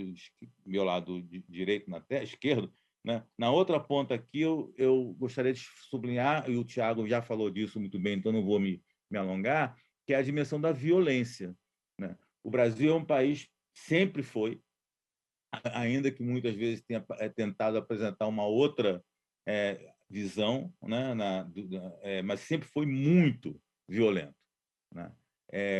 meu lado direito, esquerdo, né? Na outra ponta aqui, eu gostaria de sublinhar, e o Tiago já falou disso muito bem, então não vou me alongar, que é a dimensão da violência, né? O Brasil é um país, sempre foi, ainda que muitas vezes tenha tentado apresentar uma outra visão, né? Mas sempre foi muito violento, né?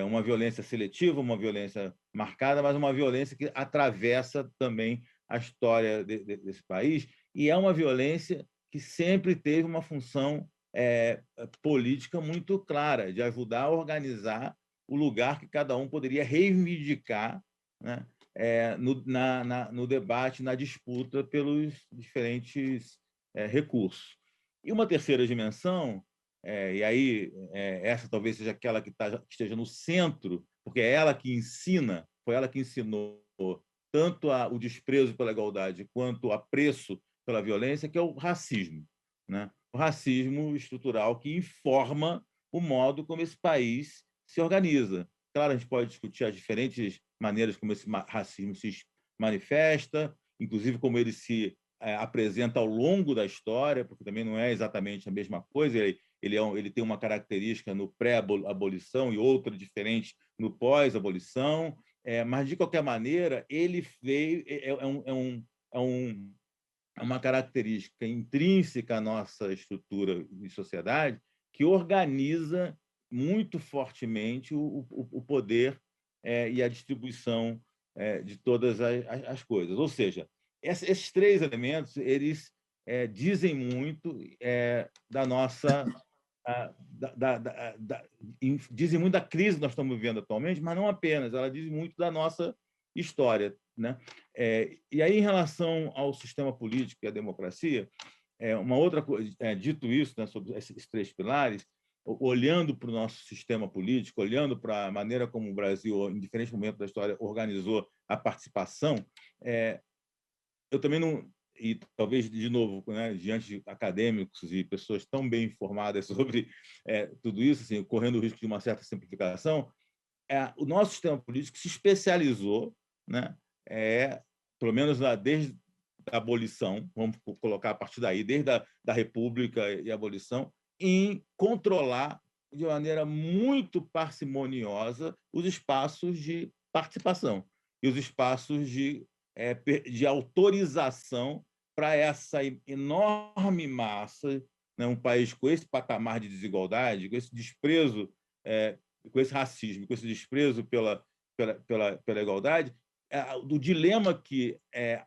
Uma violência seletiva, uma violência marcada, mas uma violência que atravessa também a história desse país, e é uma violência que sempre teve uma função política muito clara, de ajudar a organizar o lugar que cada um poderia reivindicar, né? No debate, na disputa pelos diferentes recursos. E uma terceira dimensão, e aí essa talvez seja aquela que esteja no centro, porque é ela que ensina, foi ela que ensinou tanto o desprezo pela igualdade quanto o apreço pela violência, que é o racismo, né? O racismo estrutural que informa o modo como esse país se organiza. Claro, a gente pode discutir as diferentes maneiras como esse racismo se manifesta, inclusive como ele se apresenta ao longo da história, porque também não é exatamente a mesma coisa. Ele tem uma característica no pré-abolição e outra diferente no pós-abolição, mas, de qualquer maneira, ele veio, uma característica intrínseca à nossa estrutura de sociedade que organiza muito fortemente o poder e a distribuição de todas as coisas. Ou seja, esses três elementos eles dizem muito da nossa dizem muito da crise que nós estamos vivendo atualmente, mas não apenas, ela diz muito da nossa história, né? E aí, em relação ao sistema político e à democracia, uma outra coisa, dito isso, né, sobre esses três pilares, olhando para o nosso sistema político, olhando para a maneira como o Brasil, em diferentes momentos da história, organizou a participação, eu também não, e talvez, de novo, né, diante de acadêmicos e pessoas tão bem informadas sobre tudo isso, assim, correndo o risco de uma certa simplificação, o nosso sistema político se especializou, né, pelo menos desde a abolição, vamos colocar a partir daí, desde da República e a abolição, em controlar de maneira muito parcimoniosa os espaços de participação e os espaços de autorização para essa enorme massa, né, um país com esse patamar de desigualdade, com esse desprezo, com esse racismo, com esse desprezo pela igualdade, do dilema que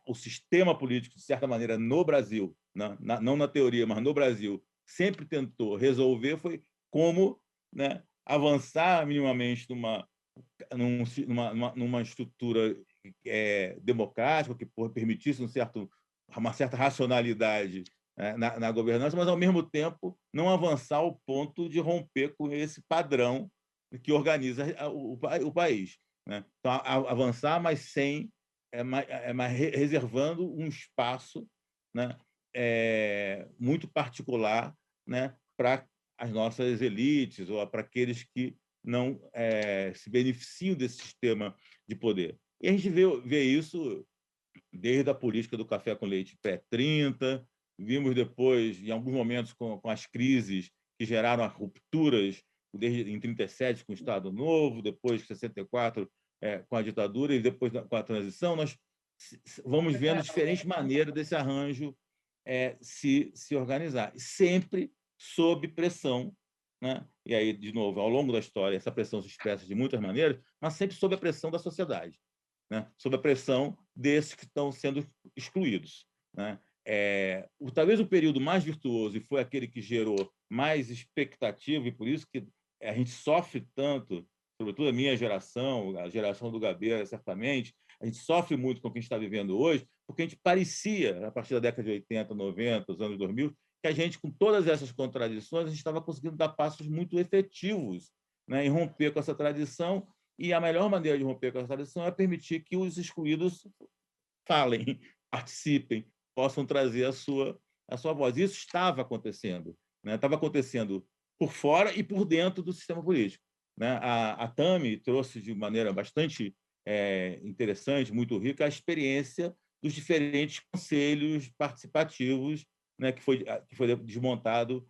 o sistema político, de certa maneira, no Brasil, não na teoria, mas no Brasil, sempre tentou resolver foi como, né, avançar minimamente numa estrutura democrática que permitisse uma certa racionalidade na governança, mas, ao mesmo tempo, não avançar ao ponto de romper com esse padrão que organiza o país, né? Então, avançar, mas sem mas reservando um espaço, né, muito particular, né, para as nossas elites ou para aqueles que não se beneficiam desse sistema de poder. E a gente vê isso desde a política do café com leite pré-30, vimos depois, em alguns momentos, com as crises que geraram as rupturas, desde em 37 com o Estado Novo, depois em 64 com a ditadura e depois com a transição, nós vamos vendo diferentes maneiras desse arranjo se organizar, sempre sob pressão, né? E aí, de novo, ao longo da história, essa pressão se expressa de muitas maneiras, mas sempre sob a pressão da sociedade, né? Sob a pressão desses que estão sendo excluídos, né? Talvez o período mais virtuoso, e foi aquele que gerou mais expectativa, e por isso que a gente sofre tanto, sobretudo a minha geração, a geração do Gabeira, certamente, a gente sofre muito com o que a gente está vivendo hoje, porque a gente parecia, a partir da década de 80, 90, os anos 2000, que a gente, com todas essas contradições, a gente estava conseguindo dar passos muito efetivos, né, em romper com essa tradição, e a melhor maneira de romper com essa tradição é permitir que os excluídos falem, participem, possam trazer a sua voz. Isso estava acontecendo, né? Estava acontecendo por fora e por dentro do sistema político, né? A Tami trouxe de maneira bastante interessante, muito rica, a experiência dos diferentes conselhos participativos, né, que foi desmontado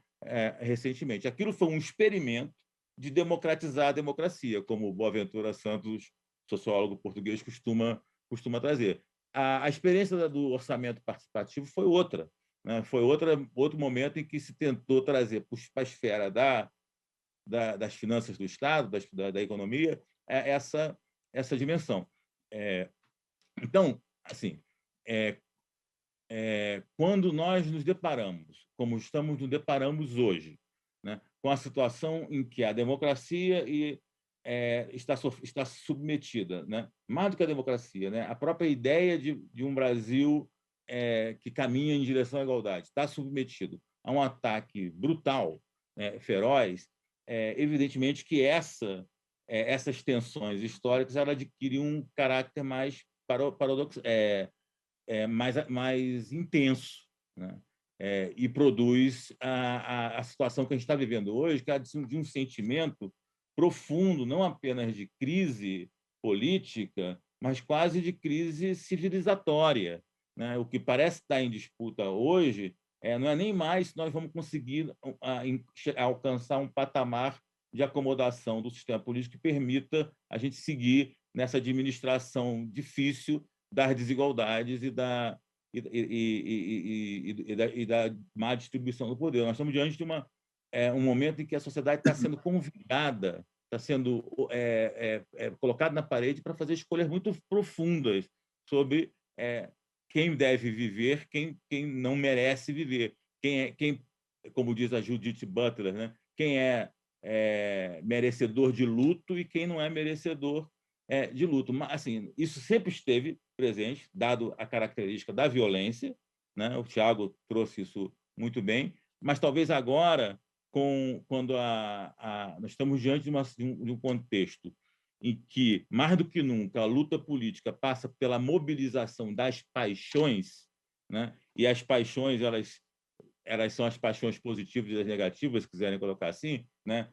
recentemente. Aquilo foi um experimento de democratizar a democracia, como Boaventura Santos, sociólogo português, costuma trazer. A experiência do orçamento participativo foi outra, né? Foi outro momento em que se tentou trazer para a esfera das finanças do Estado, da economia, essa dimensão. Então, assim, quando nós nos deparamos, como nos deparamos hoje, né, com a situação em que a democracia está submetida, né, mais do que a democracia, né, a própria ideia de um Brasil que caminha em direção à igualdade está submetido a um ataque brutal, feroz, evidentemente que essas tensões históricas ela adquiriam um caráter mais paradoxal, mais intenso, né? E produz a situação que a gente está vivendo hoje, que é de um sentimento profundo, não apenas de crise política, mas quase de crise civilizatória, né? O que parece estar em disputa hoje não é nem mais se nós vamos conseguir alcançar um patamar de acomodação do sistema político que permita a gente seguir nessa administração difícil das desigualdades e da má distribuição do poder. Nós estamos diante de um momento em que a sociedade está sendo convidada, está sendo colocada na parede para fazer escolhas muito profundas sobre quem deve viver, quem não merece viver, quem, como diz a Judith Butler, né? Quem é merecedor de luto e quem não é merecedor de luto. Mas, assim, isso sempre esteve presente, dado a característica da violência, né? O Tiago trouxe isso muito bem, mas talvez agora, quando nós estamos diante de um contexto em que, mais do que nunca, a luta política passa pela mobilização das paixões, né? E as paixões, elas são as paixões positivas e as negativas, se quiserem colocar assim, né?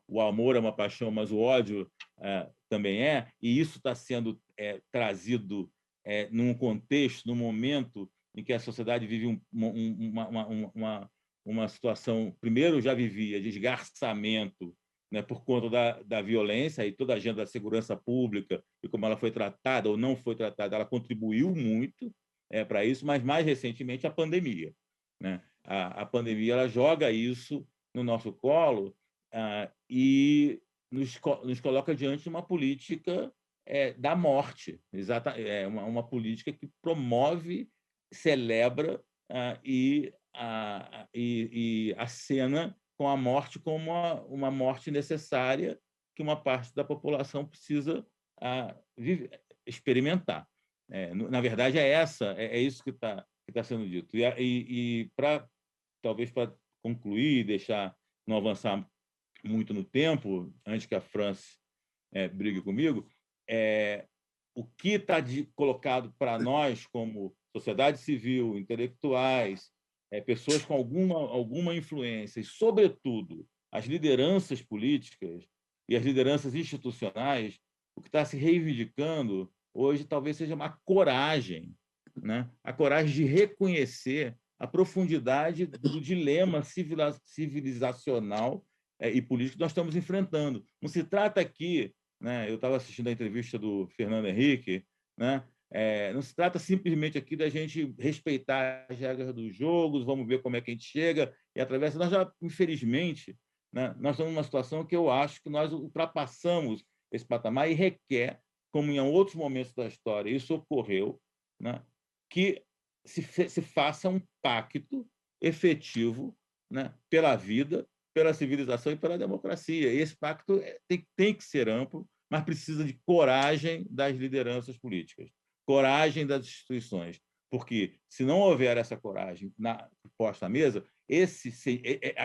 O amor é uma paixão, mas o ódio também e isso está sendo trazido num contexto, num momento em que a sociedade vive uma situação, primeiro já vivia de esgarçamento, né, por conta da violência, e toda a agenda da segurança pública e como ela foi tratada ou não foi tratada, ela contribuiu muito para isso, mas mais recentemente a pandemia, né? A pandemia ela joga isso no nosso colo e nos coloca diante de uma política da morte, uma política que promove, celebra e acena com a morte como uma morte necessária que uma parte da população precisa experimentar. Na verdade, é isso que está sendo dito. E talvez para concluir, não avançar muito no tempo, antes que a France brigue comigo, o que está colocado para nós como sociedade civil, intelectuais, pessoas com alguma influência e, sobretudo, as lideranças políticas e as lideranças institucionais, o que está se reivindicando hoje talvez seja uma coragem, né? A coragem de reconhecer a profundidade do dilema civilizacional e político que nós estamos enfrentando. Não se trata aqui, né? Eu estava assistindo a entrevista do Fernando Henrique, né? Não se trata simplesmente aqui da gente respeitar as regras dos jogos, vamos ver como é que a gente chega e atravessa. Nós já, infelizmente, né, nós estamos numa situação que eu acho que nós ultrapassamos esse patamar e requer, como em outros momentos da história isso ocorreu, né, que se faça um pacto efetivo, né, pela vida, pela civilização e pela democracia. E esse pacto tem que ser amplo, mas precisa de coragem das lideranças políticas, coragem das instituições, porque se não houver essa coragem posta à mesa,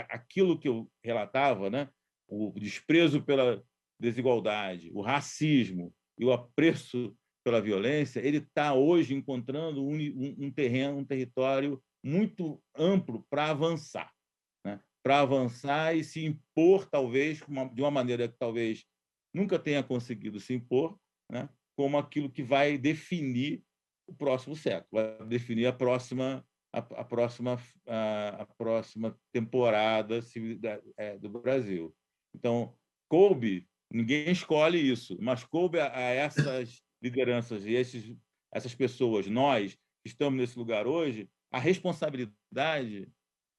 aquilo que eu relatava, né, o desprezo desigualdade, o racismo e o apreço pela violência, ele está hoje encontrando um terreno, um território muito amplo para avançar, né? Para avançar e se impor, talvez, de uma maneira que talvez nunca tenha conseguido se impor, né? Como aquilo que vai definir o próximo século, vai definir a próxima temporada do Brasil. Então, coube, ninguém escolhe isso, mas coube a essas lideranças e essas pessoas, nós que estamos nesse lugar hoje, a responsabilidade,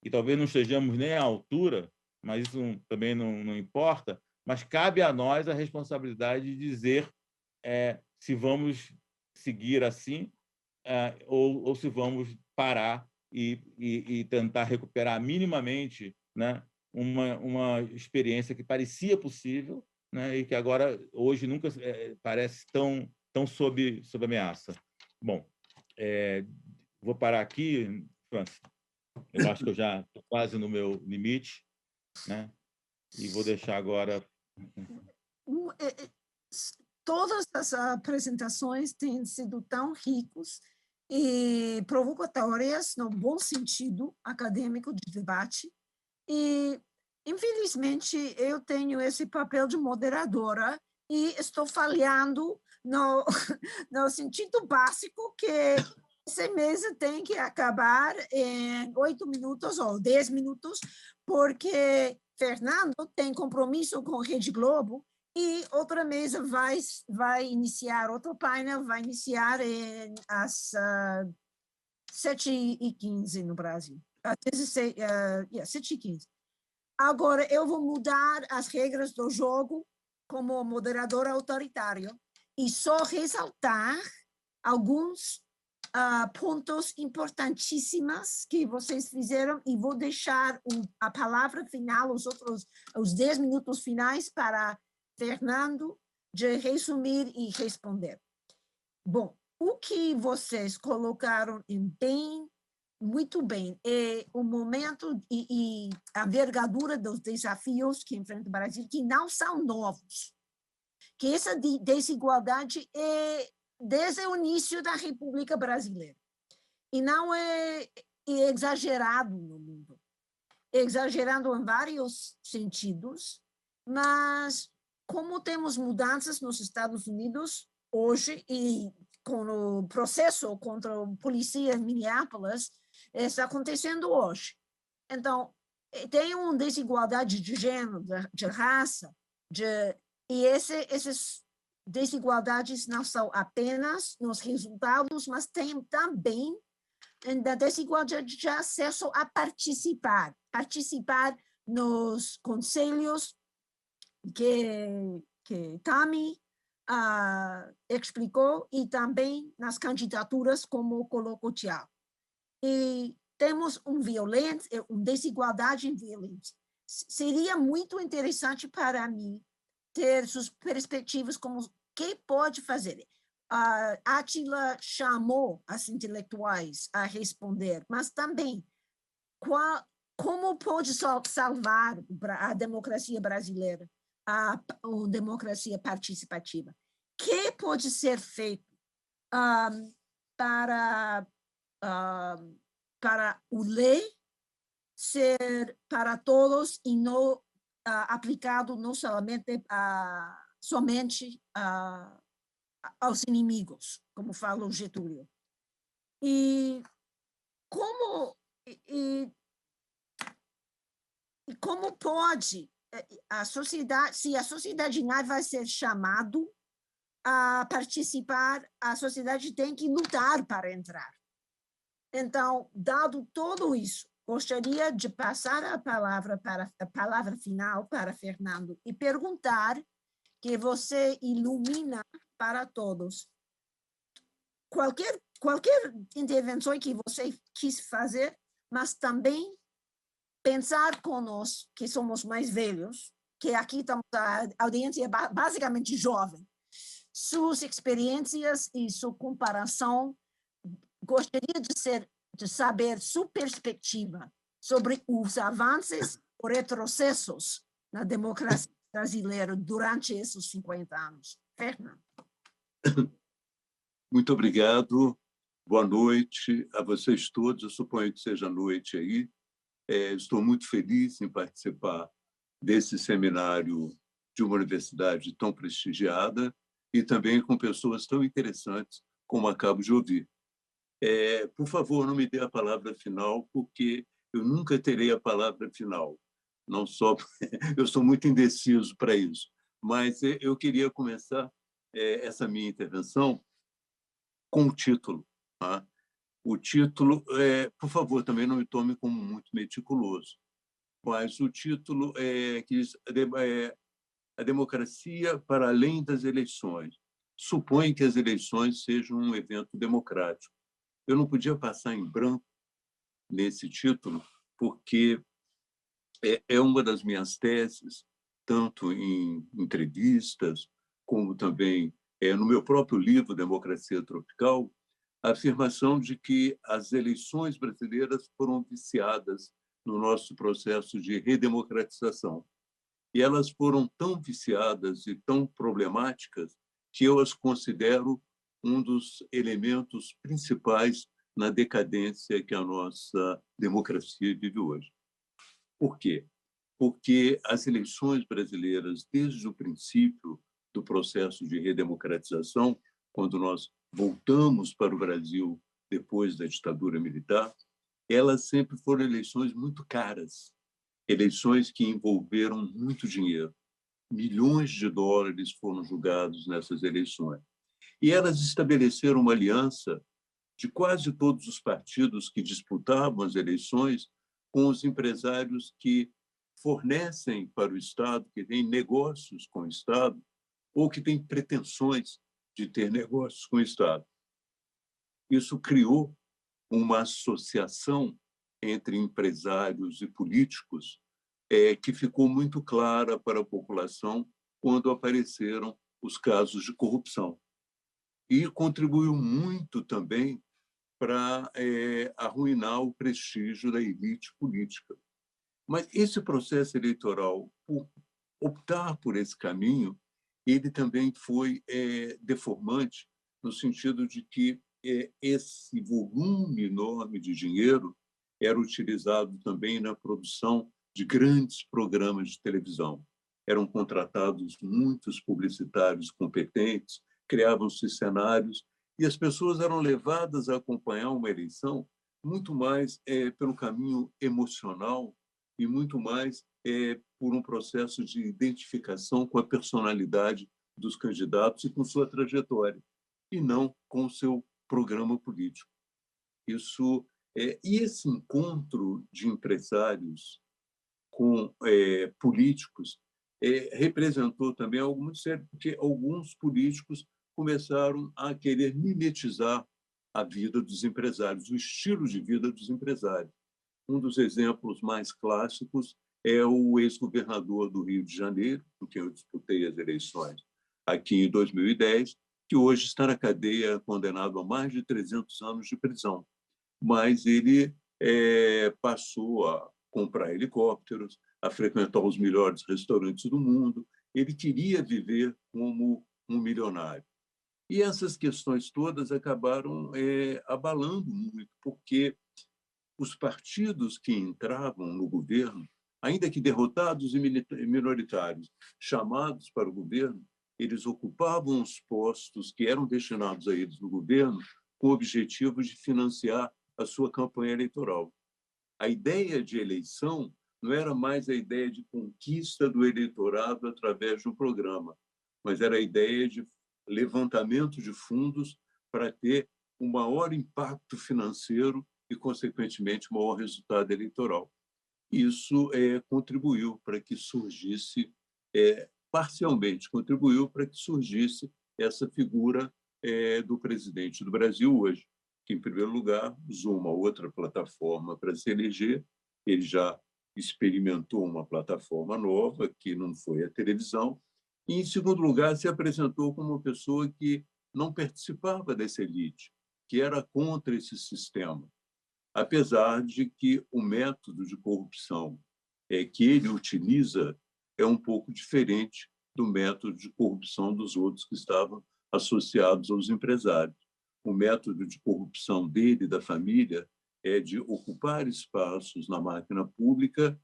e talvez não estejamos nem à altura, mas isso também não importa, mas cabe a nós a responsabilidade de dizer se vamos seguir assim ou se vamos parar e tentar recuperar minimamente, né, uma experiência que parecia possível, né, e que agora, hoje, nunca parece tão sob ameaça. Bom, vou parar aqui, França. Eu acho que eu já estou quase no meu limite, né? E vou deixar agora... Todas as apresentações têm sido tão ricas e provocatórias, no bom sentido acadêmico de debate. E, infelizmente, eu tenho esse papel de moderadora e estou falhando no sentido básico que essa mesa tem que acabar em 8 minutos ou 10 minutos, porque Fernando tem compromisso com a Rede Globo e outra mesa vai iniciar, outro painel vai iniciar às 7h15 no Brasil. 7h15. Agora, eu vou mudar as regras do jogo como moderadora autoritária e só ressaltar alguns pontos importantíssimos que vocês fizeram e vou deixar a palavra final, os 10 minutos finais para Fernando de resumir e responder. Bom, o que vocês colocaram muito bem, é o momento e a envergadura dos desafios que enfrenta o Brasil, que não são novos, que essa desigualdade é desde o início da República Brasileira, e não é exagerado no mundo, é exagerado em vários sentidos, mas como temos mudanças nos Estados Unidos hoje, e com o processo contra o polícia em Minneapolis, está acontecendo hoje. Então, tem uma desigualdade de gênero, de raça, e essas desigualdades não são apenas nos resultados, mas tem também da desigualdade de acesso a participar nos conselhos que Tami explicou e também nas candidaturas, como colocou o Tiago. E temos uma desigualdade em violência. Seria muito interessante para mim ter suas perspectivas como o que pode fazer. Átila chamou as intelectuais a responder, mas também como pode salvar a democracia brasileira, a democracia participativa? O que pode ser feito para o lei ser para todos e não aplicado não somente aos inimigos, como fala o Getúlio. E como pode a sociedade, se a sociedade não vai ser chamado a participar, a sociedade tem que lutar para entrar. Então, dado tudo isso, gostaria de passar a palavra final para Fernando e perguntar que você ilumina para todos. Qualquer intervenção que você quis fazer, mas também pensar conosco, que somos mais velhos, que aqui estamos, a audiência é basicamente jovem, suas experiências e sua comparação, gostaria de saber sua perspectiva sobre os avanços ou retrocessos na democracia brasileiro durante esses 50 anos. Fernando. Muito obrigado. Boa noite a vocês todos. Eu suponho que seja noite aí. Estou muito feliz em participar desse seminário de uma universidade tão prestigiada e também com pessoas tão interessantes como acabo de ouvir. Por favor, não me dê a palavra final, porque eu nunca terei a palavra final. Não só eu sou muito indeciso para isso, mas eu queria começar essa minha intervenção com o título. Tá? O título, por favor, também não me tome como muito meticuloso, mas o título que diz a democracia para além das eleições. Supõe que as eleições sejam um evento democrático. Eu não podia passar em branco nesse título, porque é uma das minhas teses, tanto em entrevistas, como também no meu próprio livro, Democracia Tropical, a afirmação de que as eleições brasileiras foram viciadas no nosso processo de redemocratização. E elas foram tão viciadas e tão problemáticas que eu as considero um dos elementos principais na decadência que a nossa democracia vive hoje. Por quê? Porque as eleições brasileiras, desde o princípio do processo de redemocratização, quando nós voltamos para o Brasil depois da ditadura militar, elas sempre foram eleições muito caras, eleições que envolveram muito dinheiro. Milhões de dólares foram julgados nessas eleições. E elas estabeleceram uma aliança de quase todos os partidos que disputavam as eleições com os empresários que fornecem para o Estado, que têm negócios com o Estado, ou que têm pretensões de ter negócios com o Estado. Isso criou uma associação entre empresários e políticos que ficou muito clara para a população quando apareceram os casos de corrupção. E contribuiu muito também para arruinar o prestígio da elite política. Mas esse processo eleitoral, por optar por esse caminho, ele também foi deformante, no sentido de que esse volume enorme de dinheiro era utilizado também na produção de grandes programas de televisão. Eram contratados muitos publicitários competentes, criavam-se cenários, e as pessoas eram levadas a acompanhar uma eleição muito mais pelo caminho emocional e muito mais por um processo de identificação com a personalidade dos candidatos e com sua trajetória, e não com o seu programa político. E esse encontro de empresários com políticos representou também algo muito sério, porque alguns políticos começaram a querer mimetizar a vida dos empresários, o estilo de vida dos empresários. Um dos exemplos mais clássicos é o ex-governador do Rio de Janeiro, com quem eu disputei as eleições aqui em 2010, que hoje está na cadeia, condenado a mais de 300 anos de prisão. Mas ele passou a comprar helicópteros, a frequentar os melhores restaurantes do mundo. Ele queria viver como um milionário. E essas questões todas acabaram abalando muito, porque os partidos que entravam no governo, ainda que derrotados e minoritários, chamados para o governo, eles ocupavam os postos que eram destinados a eles no governo com o objetivo de financiar a sua campanha eleitoral. A ideia de eleição não era mais a ideia de conquista do eleitorado através de um programa, mas era a ideia de levantamento de fundos para ter um maior impacto financeiro e, consequentemente, maior resultado eleitoral. Isso contribuiu para que surgisse, parcialmente contribuiu para que surgisse essa figura do presidente do Brasil hoje, que, em primeiro lugar, usou uma outra plataforma para se eleger. Ele já experimentou uma plataforma nova, que não foi a televisão, e, em segundo lugar, se apresentou como uma pessoa que não participava dessa elite, que era contra esse sistema, apesar de que o método de corrupção que ele utiliza é um pouco diferente do método de corrupção dos outros que estavam associados aos empresários. O método de corrupção dele e da família é de ocupar espaços na máquina pública,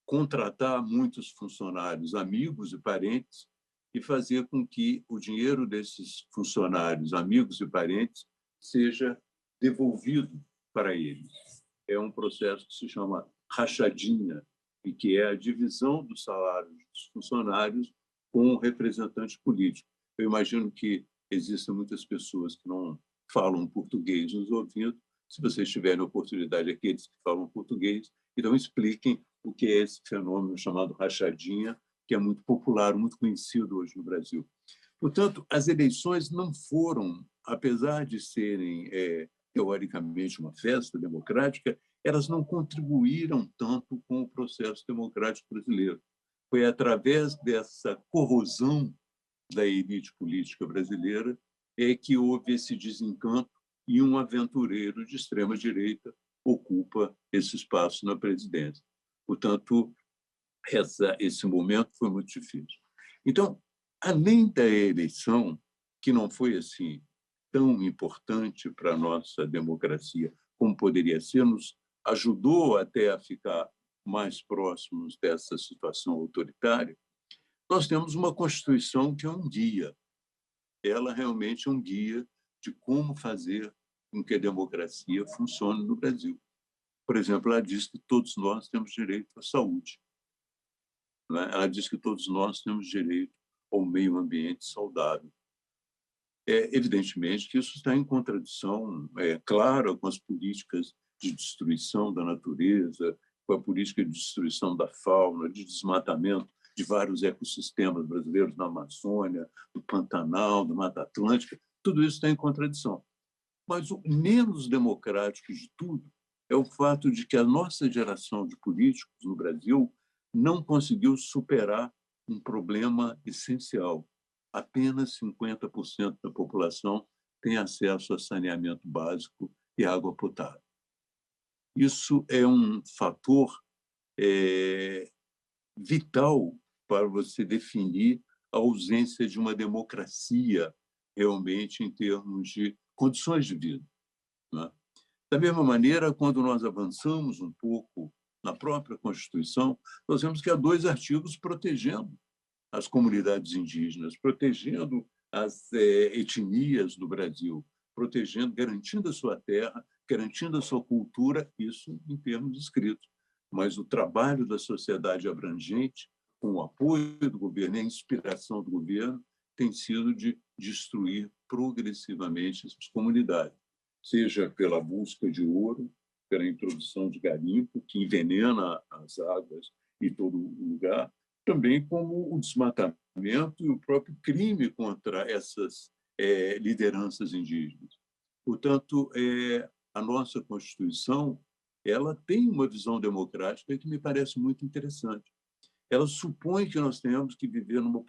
contratar muitos funcionários, amigos e parentes, e fazer com que o dinheiro desses funcionários, amigos e parentes, seja devolvido para eles. É um processo que se chama rachadinha, e que é a divisão dos salários dos funcionários com o representante político. Eu imagino que existem muitas pessoas que não falam português nos ouvindo. Se vocês tiverem oportunidade, aqueles que falam português, então expliquem o que é esse fenômeno chamado rachadinha, que é muito popular, muito conhecido hoje no Brasil. Portanto, as eleições não foram, apesar de serem teoricamente uma festa democrática, elas não contribuíram tanto com o processo democrático brasileiro. Foi através dessa corrosão da elite política brasileira que houve esse desencanto e um aventureiro de extrema-direita ocupa esse espaço na presidência. Portanto, esse momento foi muito difícil. Então, além da eleição, que não foi assim tão importante para a nossa democracia como poderia ser, nos ajudou até a ficar mais próximos dessa situação autoritária, nós temos uma Constituição que é um guia. Ela realmente é um guia de como fazer com que a democracia funcione no Brasil. Por exemplo, ela diz que todos nós temos direito à saúde. Ela diz que todos nós temos direito ao meio ambiente saudável. Evidentemente que isso está em contradição clara com as políticas de destruição da natureza, com a política de destruição da fauna, de desmatamento de vários ecossistemas brasileiros na Amazônia, do Pantanal, da Mata Atlântica. Tudo isso está em contradição. Mas o menos democrático de tudo é o fato de que a nossa geração de políticos no Brasil não conseguiu superar um problema essencial. Apenas 50% da população tem acesso a saneamento básico e água potável. Isso é um fator vital para você definir a ausência de uma democracia realmente em termos de condições de vida. Né? Da mesma maneira, quando nós avançamos um pouco na própria Constituição, nós vemos que há 2 artigos protegendo as comunidades indígenas, protegendo as etnias do Brasil, protegendo, garantindo a sua terra, garantindo a sua cultura, isso em termos escritos. Mas o trabalho da sociedade abrangente, com o apoio do governo e a inspiração do governo, tem sido de destruir progressivamente essas comunidades, seja pela busca de ouro, pela introdução de garimpo, que envenena as águas e todo o lugar, também como o desmatamento e o próprio crime contra essas lideranças indígenas. Portanto, a nossa Constituição ela tem uma visão democrática que me parece muito interessante. Ela supõe que nós temos que viver numa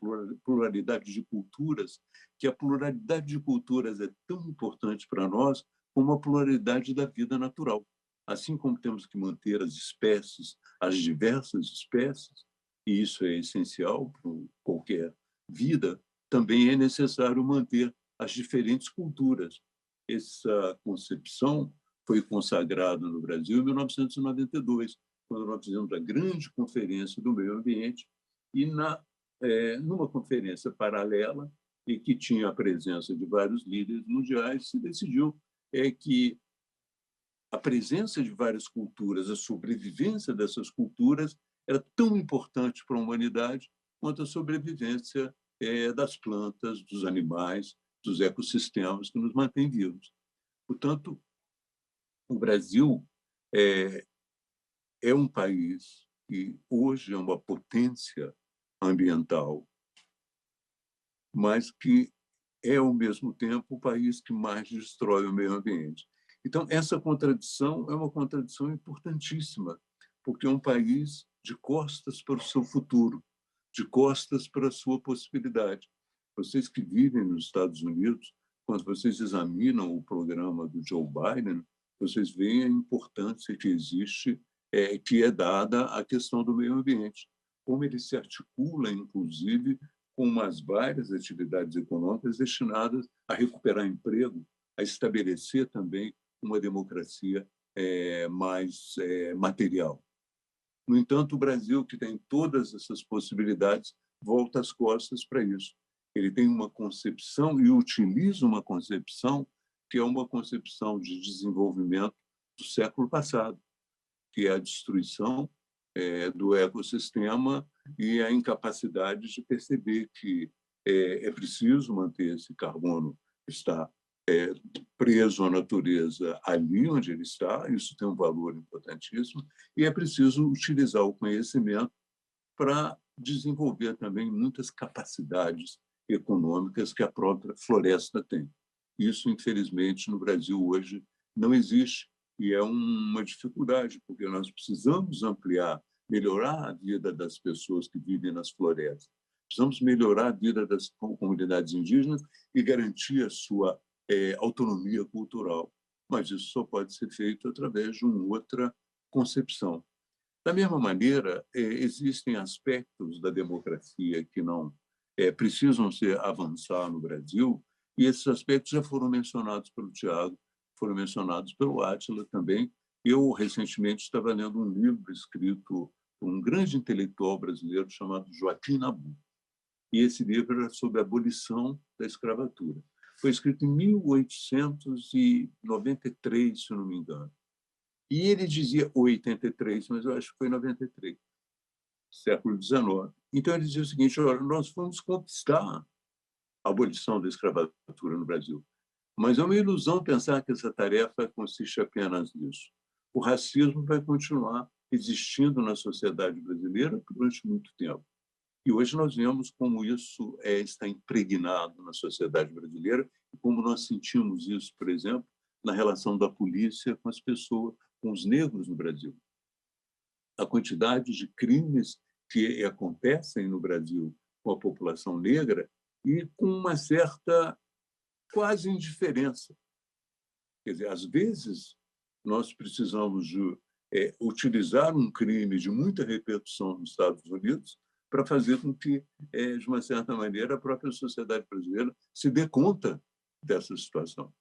pluralidade de culturas, que a pluralidade de culturas é tão importante para nós como a pluralidade da vida natural. Assim como temos que manter as espécies, as diversas espécies, e isso é essencial para qualquer vida, também é necessário manter as diferentes culturas. Essa concepção foi consagrada no Brasil em 1992, quando nós fizemos a grande Conferência do Meio Ambiente, e numa conferência paralela, e que tinha a presença de vários líderes mundiais, se decidiu que a presença de várias culturas, a sobrevivência dessas culturas, era tão importante para a humanidade quanto a sobrevivência das plantas, dos animais, dos ecossistemas que nos mantêm vivos. Portanto, o Brasil é um país que hoje é uma potência ambiental, mas que é, ao mesmo tempo, o país que mais destrói o meio ambiente. Então, essa contradição é uma contradição importantíssima, porque é um país de costas para o seu futuro, de costas para a sua possibilidade. Vocês que vivem nos Estados Unidos, quando vocês examinam o programa do Joe Biden, vocês veem a importância que existe, que é dada à questão do meio ambiente. como ele se articula, inclusive, com umas várias atividades econômicas destinadas a recuperar emprego, a estabelecer também uma democracia mais material. No entanto, o Brasil, que tem todas essas possibilidades, volta as costas para isso. Ele tem uma concepção e utiliza uma concepção que é uma concepção de desenvolvimento do século passado, que é a destruição do ecossistema e a incapacidade de perceber que é preciso manter esse carbono que está preso à natureza ali onde ele está, isso tem um valor importantíssimo, e é preciso utilizar o conhecimento para desenvolver também muitas capacidades econômicas que a própria floresta tem. Isso, infelizmente, no Brasil hoje não existe, e é uma dificuldade, porque nós precisamos ampliar, melhorar a vida das pessoas que vivem nas florestas. Precisamos melhorar a vida das comunidades indígenas e garantir a sua autonomia cultural. Mas isso só pode ser feito através de uma outra concepção. Da mesma maneira, existem aspectos da democracia que não precisam avançar no Brasil, e esses aspectos já foram mencionados pelo Tiago, foram mencionados pelo Átila também. Eu, recentemente, estava lendo um livro escrito por um grande intelectual brasileiro chamado Joaquim Nabuco. E esse livro era sobre a abolição da escravatura. Foi escrito em 1893, se eu não me engano. E ele dizia 83, mas eu acho que foi 93, século XIX. Então, ele dizia o seguinte: olha, nós fomos conquistar a abolição da escravatura no Brasil. Mas é uma ilusão pensar que essa tarefa consiste apenas nisso. O racismo vai continuar existindo na sociedade brasileira durante muito tempo. E hoje nós vemos como isso está impregnado na sociedade brasileira e como nós sentimos isso, por exemplo, na relação da polícia com as pessoas, com os negros no Brasil. A quantidade de crimes que acontecem no Brasil com a população negra e com uma certa quase indiferença. Quer dizer, às vezes, nós precisamos utilizar um crime de muita repercussão nos Estados Unidos para fazer com que, de uma certa maneira, a própria sociedade brasileira se dê conta dessa situação.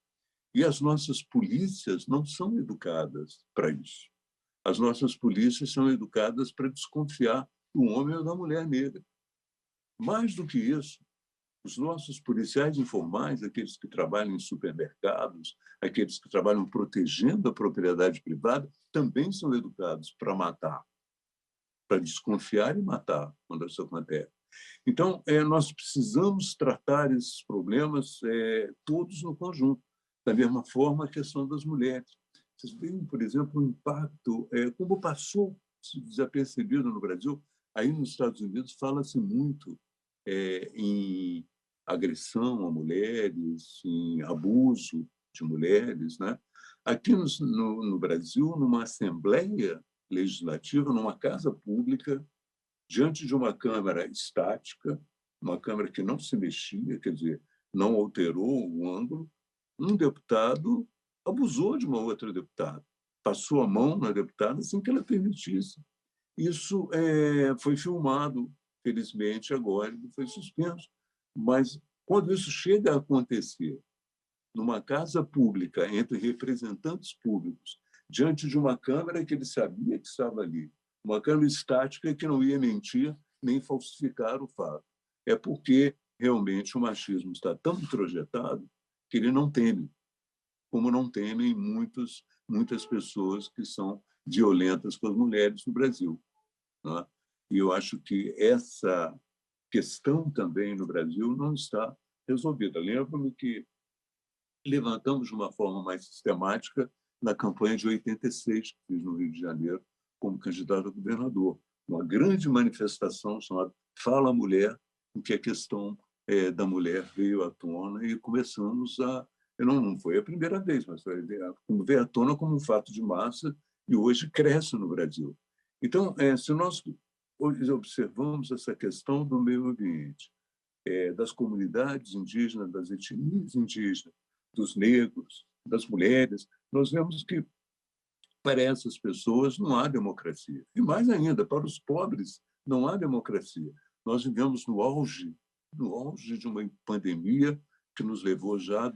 E as nossas polícias não são educadas para isso. As nossas polícias são educadas para desconfiar do homem ou da mulher negra. Mais do que isso, os nossos policiais informais, aqueles que trabalham em supermercados, aqueles que trabalham protegendo a propriedade privada, também são educados para matar, para desconfiar e matar quando isso acontece. Então, nós precisamos tratar esses problemas todos no conjunto. Da mesma forma, a questão das mulheres. Vocês veem, por exemplo, o impacto, como passou desapercebido no Brasil. Aí, nos Estados Unidos, fala-se muito em agressão a mulheres, em abuso de mulheres, né? Aqui no Brasil, numa Assembleia Legislativa, numa casa pública, diante de uma Câmara estática, uma Câmara que não se mexia, quer dizer, não alterou o ângulo, um deputado abusou de uma outra deputada, passou a mão na deputada sem que ela permitisse. Isso foi filmado, felizmente, agora foi suspenso. Mas, quando isso chega a acontecer numa casa pública, entre representantes públicos, diante de uma Câmara que ele sabia que estava ali, uma Câmara estática que não ia mentir nem falsificar o fato, é porque, realmente, o machismo está tão introjetado que ele não teme, como não temem muitas pessoas que são violentas com as mulheres no Brasil. Né? E eu acho que essa questão também no Brasil não está resolvida. Lembro-me que levantamos de uma forma mais sistemática na campanha de 86, que fiz no Rio de Janeiro, como candidato a governador. Uma grande manifestação chamada Fala Mulher, em que a questão da mulher veio à tona e começamos a... Não foi a primeira vez, mas veio à tona como um fato de massa e hoje cresce no Brasil. Então, se nós observamos essa questão do meio ambiente, das comunidades indígenas, das etnias indígenas, dos negros, das mulheres, nós vemos que para essas pessoas não há democracia. E mais ainda, para os pobres não há democracia. Nós vivemos no auge de uma pandemia que nos levou já a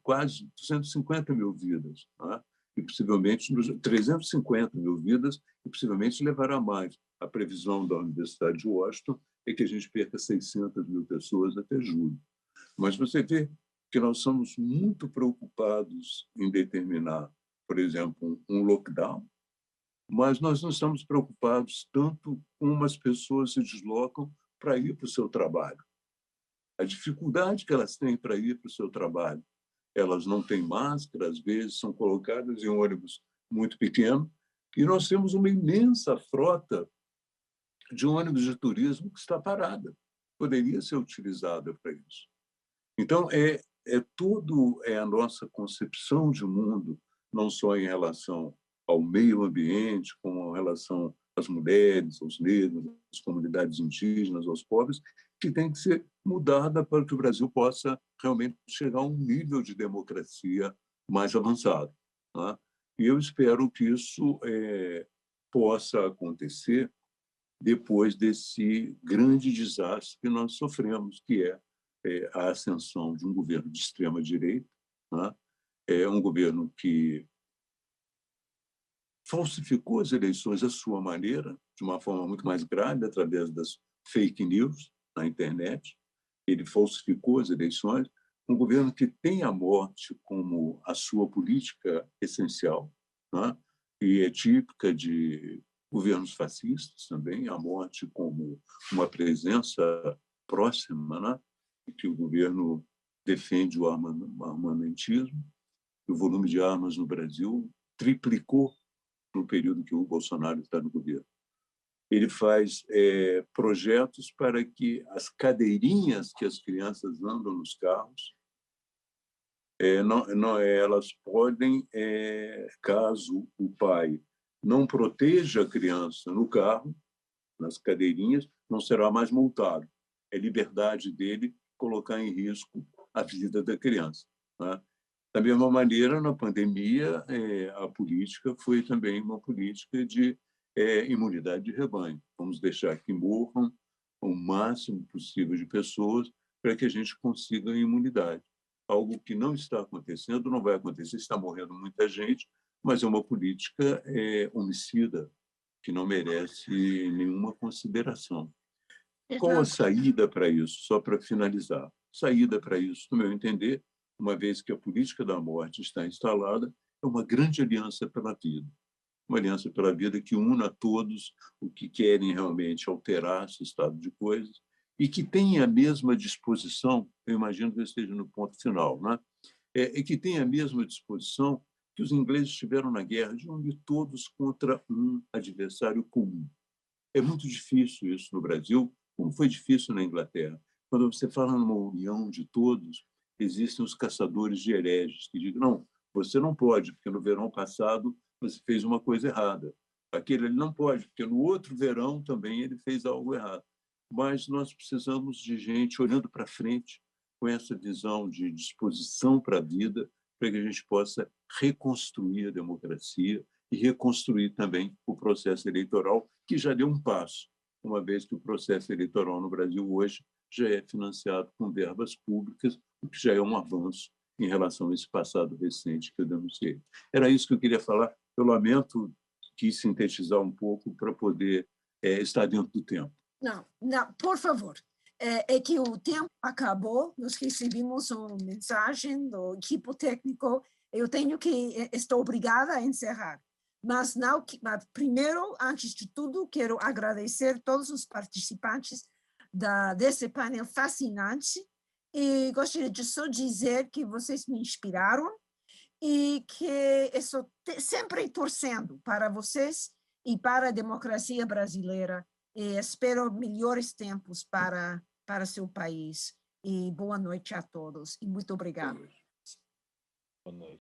quase 250 mil vidas, né? E possivelmente 350 mil vidas, e possivelmente levará mais. A previsão da Universidade de Washington é que a gente perca 600 mil pessoas até julho. Mas você vê que nós somos muito preocupados em determinar, por exemplo, um lockdown, mas nós não estamos preocupados tanto como as pessoas se deslocam para ir para o seu trabalho. A dificuldade que elas têm para ir para o seu trabalho. Elas não têm máscara, às vezes são colocadas em um ônibus muito pequeno, e nós temos uma imensa frota de ônibus de turismo que está parada. Poderia ser utilizada para isso. Então, tudo a nossa concepção de mundo, não só em relação ao meio ambiente, como em relação às mulheres, aos negros, às comunidades indígenas, aos pobres, que tem que ser mudada para que o Brasil possa realmente chegar a um nível de democracia mais avançado, tá? E eu espero que isso possa acontecer depois desse grande desastre que nós sofremos, que é a ascensão de um governo de extrema-direita, tá? É um governo que falsificou as eleições à sua maneira, de uma forma muito mais grave, através das fake news na internet. Ele falsificou as eleições. Um governo que tem a morte como a sua política essencial, né? E é típica de governos fascistas também, a morte como uma presença próxima, né? Que o governo defende o armamentismo. O volume de armas no Brasil triplicou no período que o Bolsonaro está no governo. Ele faz projetos para que as cadeirinhas que as crianças andam nos carros, elas podem, caso o pai não proteja a criança no carro, nas cadeirinhas, não será mais multado. É liberdade dele colocar em risco a vida da criança, né? Da mesma maneira, na pandemia, a política foi também uma política de imunidade de rebanho. Vamos deixar que morram o máximo possível de pessoas para que a gente consiga a imunidade. Algo que não está acontecendo, não vai acontecer, está morrendo muita gente, mas é uma política homicida, que não merece nenhuma consideração. Qual a saída para isso? Só para finalizar. Saída para isso, no meu entender, uma vez que a política da morte está instalada, é uma grande aliança pela vida. Uma aliança pela vida que una todos o que querem realmente alterar esse estado de coisas e que tem a mesma disposição, eu imagino que eu esteja no ponto final, né? Que tem a mesma disposição que os ingleses tiveram na guerra, de unir todos contra um adversário comum. É muito difícil isso no Brasil, como foi difícil na Inglaterra. Quando você fala numa união de todos, existem os caçadores de hereges que dizem, não, você não pode, porque no verão passado você fez uma coisa errada. Aquele ele não pode, porque no outro verão também ele fez algo errado. Mas nós precisamos de gente olhando para frente, com essa visão de disposição para a vida, para que a gente possa reconstruir a democracia e reconstruir também o processo eleitoral, que já deu um passo, uma vez que o processo eleitoral no Brasil hoje já é financiado com verbas públicas, o que já é um avanço em relação a esse passado recente que eu denunciei. Era isso que eu queria falar. Eu lamento, quis sintetizar um pouco para poder estar dentro do tempo. Não, por favor. É que o tempo acabou, nós recebemos uma mensagem do equipe técnico, estou obrigada a encerrar. Mas primeiro, antes de tudo, quero agradecer a todos os participantes desse painel fascinante e gostaria de só dizer que vocês me inspiraram e que estou sempre torcendo para vocês e para a democracia brasileira. E espero melhores tempos para seu país. E boa noite a todos. E muito obrigada. Boa noite.